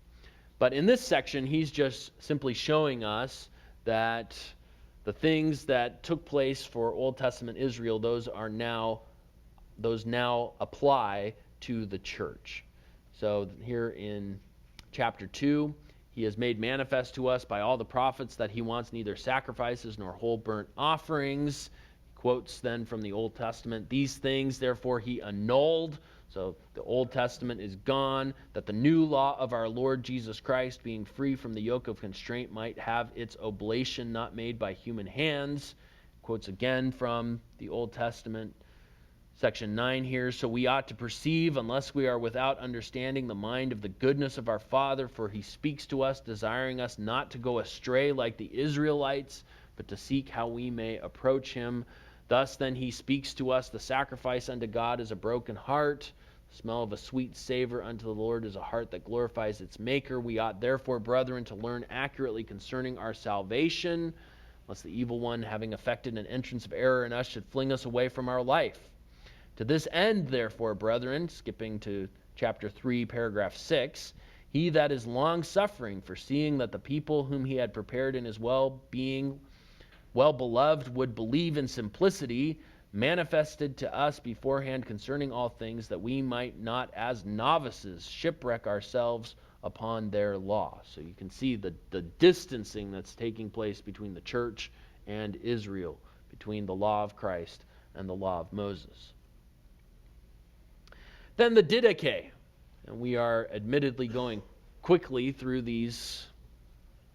But in this section, he's just simply showing us that the things that took place for Old Testament Israel, those now apply to the church. So here in chapter 2, he has made manifest to us by all the prophets that he wants neither sacrifices nor whole burnt offerings. He quotes then from the Old Testament, these things therefore he annulled. So the Old Testament is gone, that the new law of our Lord Jesus Christ, being free from the yoke of constraint, might have its oblation not made by human hands. Quotes again from the Old Testament. Section 9 here, so we ought to perceive, unless we are without understanding, the mind of the goodness of our Father, for he speaks to us, desiring us not to go astray like the Israelites, but to seek how we may approach him. Thus then he speaks to us, the sacrifice unto God is a broken heart, the smell of a sweet savor unto the Lord is a heart that glorifies its maker. We ought therefore, brethren, to learn accurately concerning our salvation, lest the evil one, having effected an entrance of error in us, should fling us away from our life. To this end, therefore, brethren, skipping to chapter 3, paragraph 6, he that is long-suffering, foreseeing that the people whom he had prepared in his well-being, well-beloved, would believe in simplicity, manifested to us beforehand concerning all things, that we might not as novices shipwreck ourselves upon their law. So you can see the distancing that's taking place between the church and Israel, between the law of Christ and the law of Moses. Then the Didache, and we are admittedly going quickly through these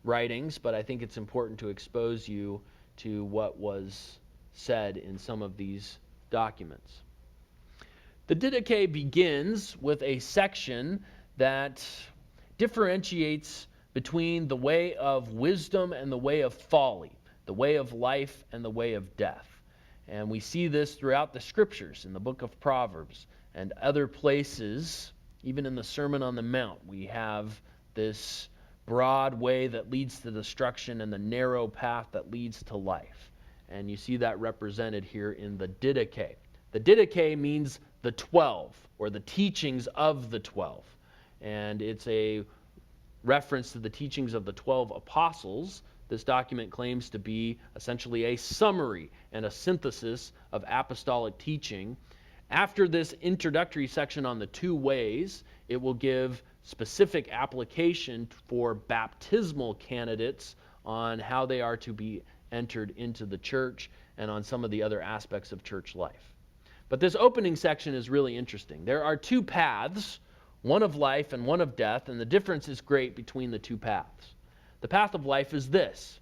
writings, but I think it's important to expose you to what was said in some of these documents. The Didache begins with a section that differentiates between the way of wisdom and the way of folly, the way of life and the way of death. And we see this throughout the scriptures in the book of Proverbs and other places. Even in the Sermon on the Mount, we have this broad way that leads to destruction and the narrow path that leads to life. And you see that represented here in the Didache. The Didache means the 12, or the teachings of the 12. And it's a reference to the teachings of the 12 apostles. This document claims to be essentially a summary and a synthesis of apostolic teaching. After this introductory section on the two ways, it will give specific application for baptismal candidates on how they are to be entered into the church and on some of the other aspects of church life. But this opening section is really interesting. There are two paths, one of life and one of death, and the difference is great between the two paths. The path of life is this.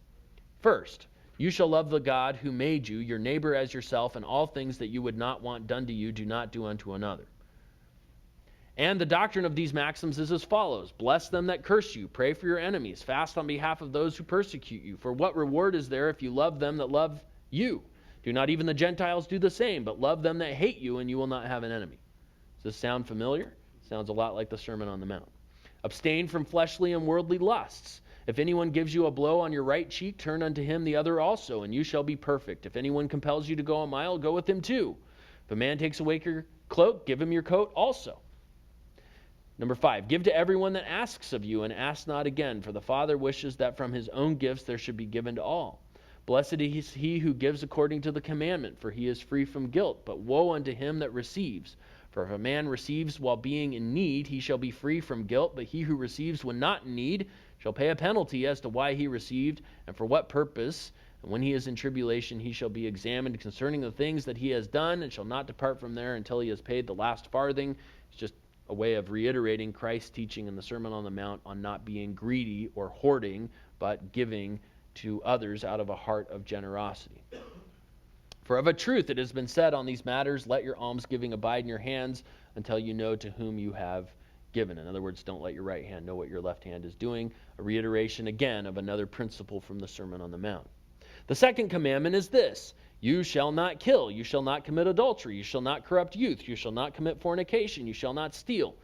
First, you shall love the God who made you, your neighbor as yourself, and all things that you would not want done to you, do not do unto another. And the doctrine of these maxims is as follows. Bless them that curse you, pray for your enemies, fast on behalf of those who persecute you. For what reward is there if you love them that love you? Do not even the Gentiles do the same, but love them that hate you, and you will not have an enemy. Does this sound familiar? Sounds a lot like the Sermon on the Mount. Abstain from fleshly and worldly lusts. If anyone gives you a blow on your right cheek, turn unto him the other also, and you shall be perfect. If anyone compels you to go a mile, go with him too. If a man takes away your cloak, give him your coat also. Number 5, give to everyone that asks of you, and ask not again, for the Father wishes that from his own gifts there should be given to all. Blessed is he who gives according to the commandment, for he is free from guilt. But woe unto him that receives. For if a man receives while being in need, he shall be free from guilt. But he who receives when not in need shall pay a penalty as to why he received, and for what purpose. And when he is in tribulation, he shall be examined concerning the things that he has done, and shall not depart from there until he has paid the last farthing. It's just a way of reiterating Christ's teaching in the Sermon on the Mount on not being greedy or hoarding, but giving to others out of a heart of generosity. For of a truth it has been said on these matters, let your almsgiving abide in your hands until you know to whom you have given. In other words, don't let your right hand know what your left hand is doing. A reiteration again of another principle from the Sermon on the Mount. The second commandment is this: you shall not kill, you shall not commit adultery, you shall not corrupt youth, you shall not commit fornication, you shall not steal.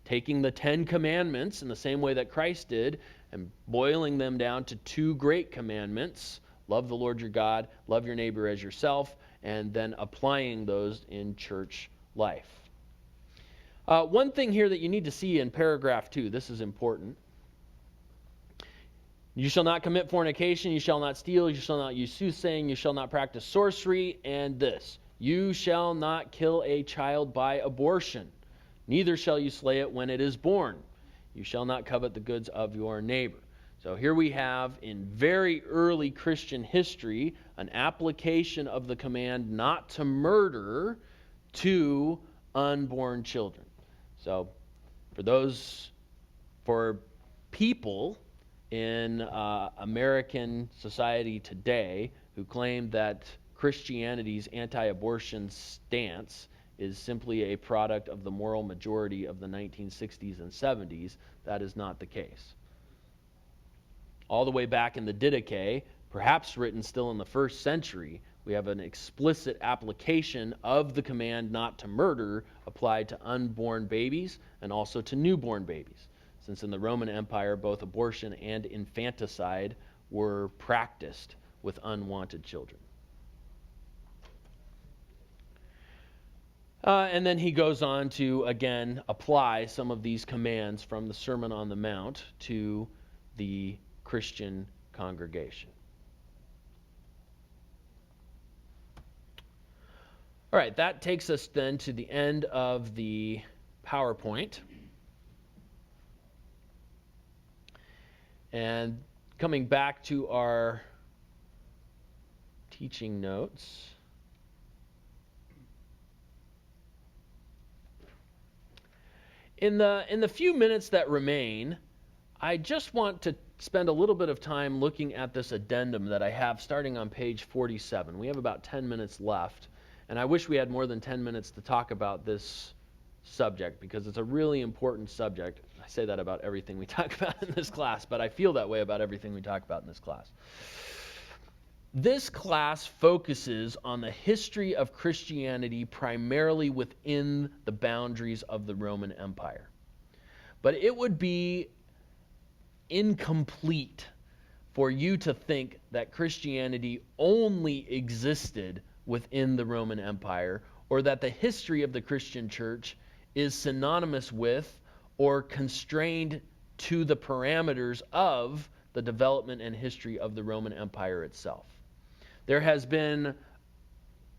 taking the 10 commandments in the same way that Christ did and boiling them down to 2 great commandments: love the Lord your God, love your neighbor as yourself, and then applying those in church life. One thing here that you need to see in paragraph 2, this is important. You shall not commit fornication, you shall not steal, you shall not use soothsaying, you shall not practice sorcery, and this: you shall not kill a child by abortion, neither shall you slay it when it is born. You shall not covet the goods of your neighbor. So here we have, in very early Christian history, an application of the command not to murder to unborn children. So for people in American society today who claim that Christianity's anti-abortion stance is simply a product of the moral majority of the 1960s and 70s, that is not the case. All the way back in the Didache, perhaps written still in the 1st century, we have an explicit application of the command not to murder applied to unborn babies and also to newborn babies, since in the Roman Empire both abortion and infanticide were practiced with unwanted children. And then he goes on to, again, apply some of these commands from the Sermon on the Mount to the Christian congregation. All right, that takes us then to the end of the PowerPoint. And coming back to our teaching notes. In the few minutes that remain, I just want to spend a little bit of time looking at this addendum that I have starting on page 47. We have about 10 minutes left, and I wish we had more than 10 minutes to talk about this subject because it's a really important subject. I say that about everything we talk about in this class, but I feel that way about everything we talk about in this class. This class focuses on the history of Christianity primarily within the boundaries of the Roman Empire. But it would be incomplete for you to think that Christianity only existed within the Roman Empire, or that the history of the Christian church is synonymous with or constrained to the parameters of the development and history of the Roman Empire itself. There has been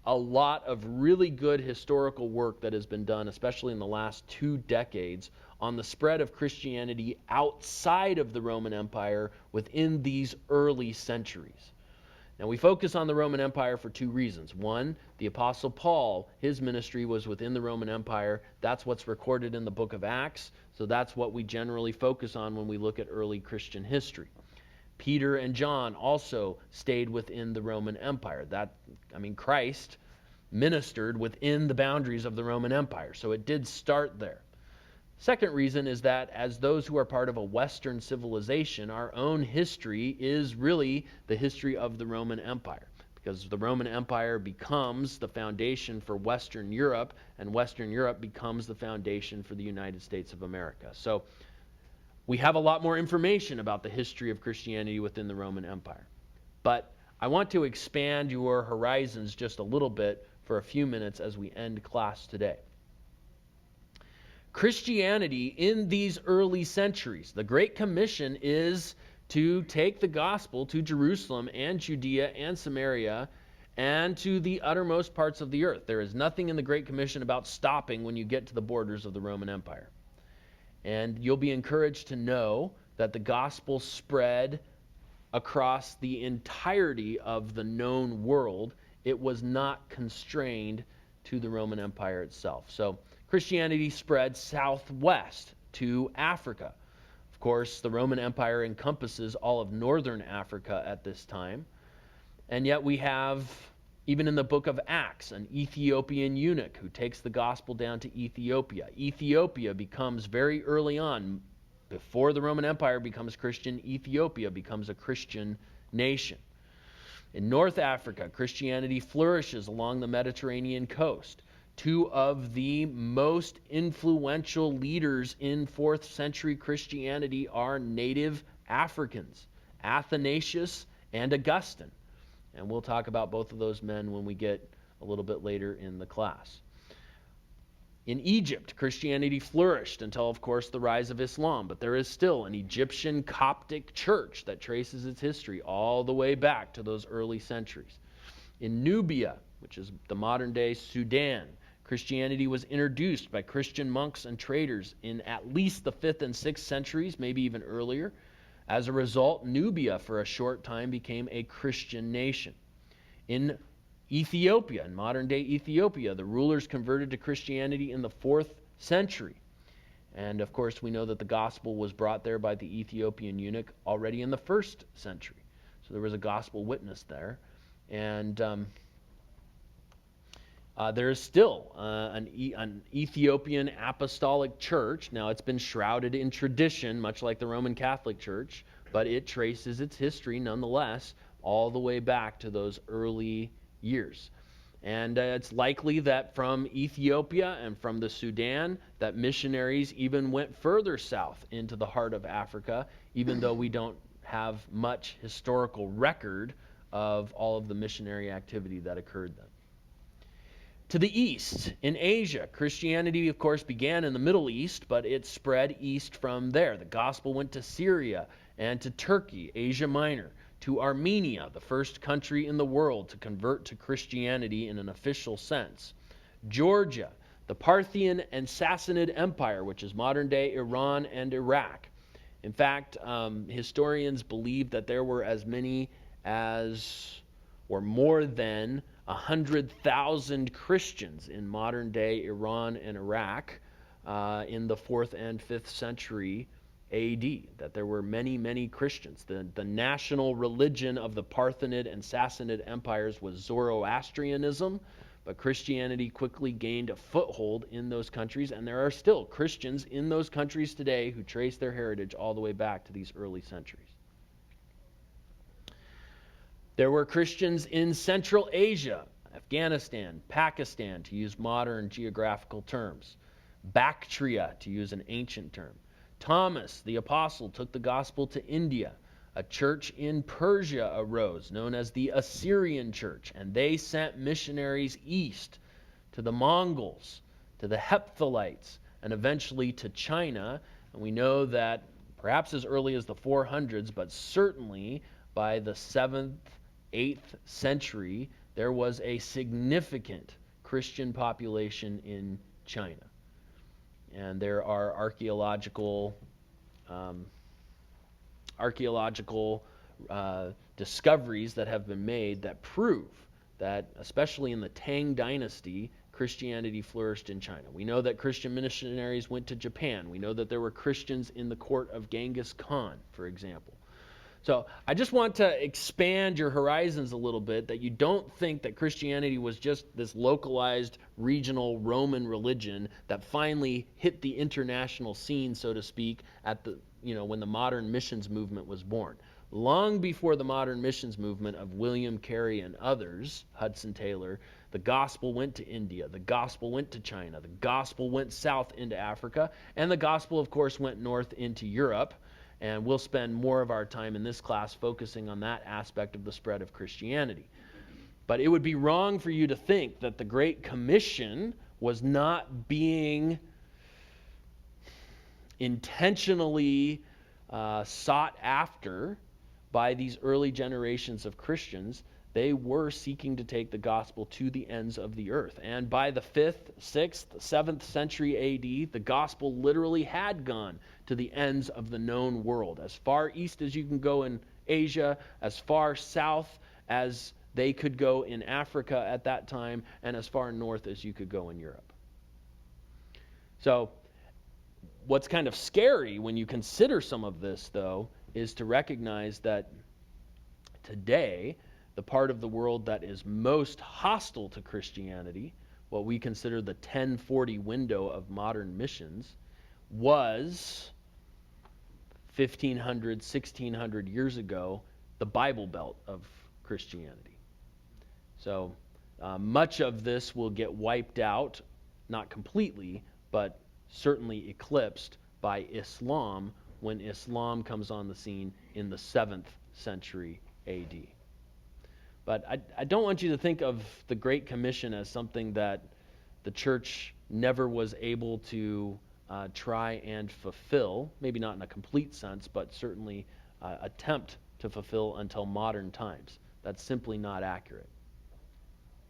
a lot of really good historical work that has been done, especially in the last 2 decades, on the spread of Christianity outside of the Roman Empire within these early centuries. Now, we focus on the Roman Empire for 2 reasons. One, the Apostle Paul, his ministry was within the Roman Empire. That's what's recorded in the book of Acts, so that's what we generally focus on when we look at early Christian history. Peter and John also stayed within the Roman Empire. Christ ministered within the boundaries of the Roman Empire, so it did start there. Second reason is that as those who are part of a Western civilization, our own history is really the history of the Roman Empire, because the Roman Empire becomes the foundation for Western Europe, and Western Europe becomes the foundation for the United States of America. So we have a lot more information about the history of Christianity within the Roman Empire. But I want to expand your horizons just a little bit for a few minutes as we end class today. Christianity in these early centuries, the Great Commission is to take the gospel to Jerusalem and Judea and Samaria and to the uttermost parts of the earth. There is nothing in the Great Commission about stopping when you get to the borders of the Roman Empire. And you'll be encouraged to know that the gospel spread across the entirety of the known world. It was not constrained to the Roman Empire itself. So Christianity spread southwest to Africa. Of course, the Roman Empire encompasses all of northern Africa at this time. And yet we have, even in the book of Acts, an Ethiopian eunuch who takes the gospel down to Ethiopia. Ethiopia becomes very early on, before the Roman Empire becomes Christian, Ethiopia becomes a Christian nation. In North Africa, Christianity flourishes along the Mediterranean coast. Two of the most influential leaders in 4th century Christianity are native Africans, Athanasius and Augustine. And we'll talk about both of those men when we get a little bit later in the class. In Egypt, Christianity flourished until, of course, the rise of Islam, but there is still an Egyptian Coptic church that traces its history all the way back to those early centuries. In Nubia, which is the modern-day Sudan, Christianity was introduced by Christian monks and traders in at least the 5th and 6th centuries, maybe even earlier. As a result, Nubia for a short time became a Christian nation. In Ethiopia, in modern-day Ethiopia, the rulers converted to Christianity in the 4th century. And of course, we know that the gospel was brought there by the Ethiopian eunuch already in the 1st century. So there was a gospel witness there. And there is still an Ethiopian apostolic church. Now, it's been shrouded in tradition, much like the Roman Catholic Church, but it traces its history nonetheless all the way back to those early years. And it's likely that from Ethiopia and from the Sudan that missionaries even went further south into the heart of Africa, even though we don't have much historical record of all of the missionary activity that occurred then. To the east, in Asia, Christianity, of course, began in the Middle East, but it spread east from there. The gospel went to Syria and to Turkey, Asia Minor, to Armenia, the first country in the world to convert to Christianity in an official sense, Georgia, the Parthian and Sassanid Empire, which is modern-day Iran and Iraq. In fact, historians believe that there were as many as, or more than, 100,000 Christians in modern-day Iran and Iraq in the 4th and 5th century AD, that there were many, many Christians. The national religion of the Parthianid and Sassanid empires was Zoroastrianism, but Christianity quickly gained a foothold in those countries, and there are still Christians in those countries today who trace their heritage all the way back to these early centuries. There were Christians in Central Asia, Afghanistan, Pakistan, to use modern geographical terms, Bactria, to use an ancient term. Thomas, the apostle, took the gospel to India. A church in Persia arose, known as the Assyrian Church, and they sent missionaries east to the Mongols, to the Hephthalites, and eventually to China. And we know that perhaps as early as the 400s, but certainly by the 7th, 8th century, there was a significant Christian population in China. And there are archaeological discoveries that have been made that prove that, especially in the Tang Dynasty, Christianity flourished in China. We know that Christian missionaries went to Japan. We know that there were Christians in the court of Genghis Khan, for example. So I just want to expand your horizons a little bit, that you don't think that Christianity was just this localized regional Roman religion that finally hit the international scene, so to speak, at the when the modern missions movement was born. Long before the modern missions movement of William Carey and others, Hudson Taylor, the gospel went to India, the gospel went to China, the gospel went south into Africa, and the gospel, of course, went north into Europe. And we'll spend more of our time in this class focusing on that aspect of the spread of Christianity. But it would be wrong for you to think that the Great Commission was not being intentionally sought after by these early generations of Christians. They were seeking to take the gospel to the ends of the earth. And by the 5th, 6th, 7th century AD, the gospel literally had gone to the ends of the known world. As far east as you can go in Asia, as far south as they could go in Africa at that time, and as far north as you could go in Europe. So, what's kind of scary when you consider some of this, though, is to recognize that today, the part of the world that is most hostile to Christianity, what we consider the 1040 window of modern missions, was 1,500, 1,600 years ago, the Bible Belt of Christianity. So Much of this will get wiped out, not completely, but certainly eclipsed by Islam when Islam comes on the scene in the 7th century AD. But I don't want you to think of the Great Commission as something that the church never was able to try and fulfill, maybe not in a complete sense, but certainly attempt to fulfill until modern times. That's simply not accurate.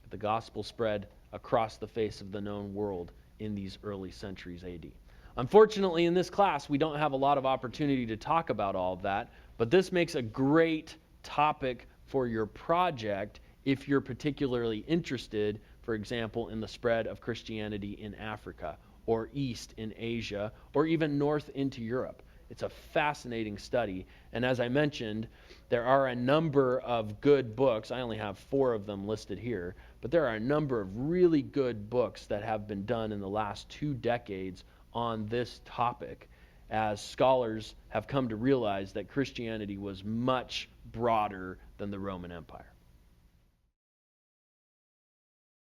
The gospel spread across the face of the known world in these early centuries AD. Unfortunately, in this class, we don't have a lot of opportunity to talk about all of that, but this makes a great topic for your project if you're particularly interested, for example, in the spread of Christianity in Africa, or east in Asia, or even north into Europe. It's a fascinating study, and as I mentioned, there are a number of good books. I only have 4 of them listed here, but there are a number of really good books that have been done in the last 2 decades on this topic, as scholars have come to realize that Christianity was much broader than the Roman Empire.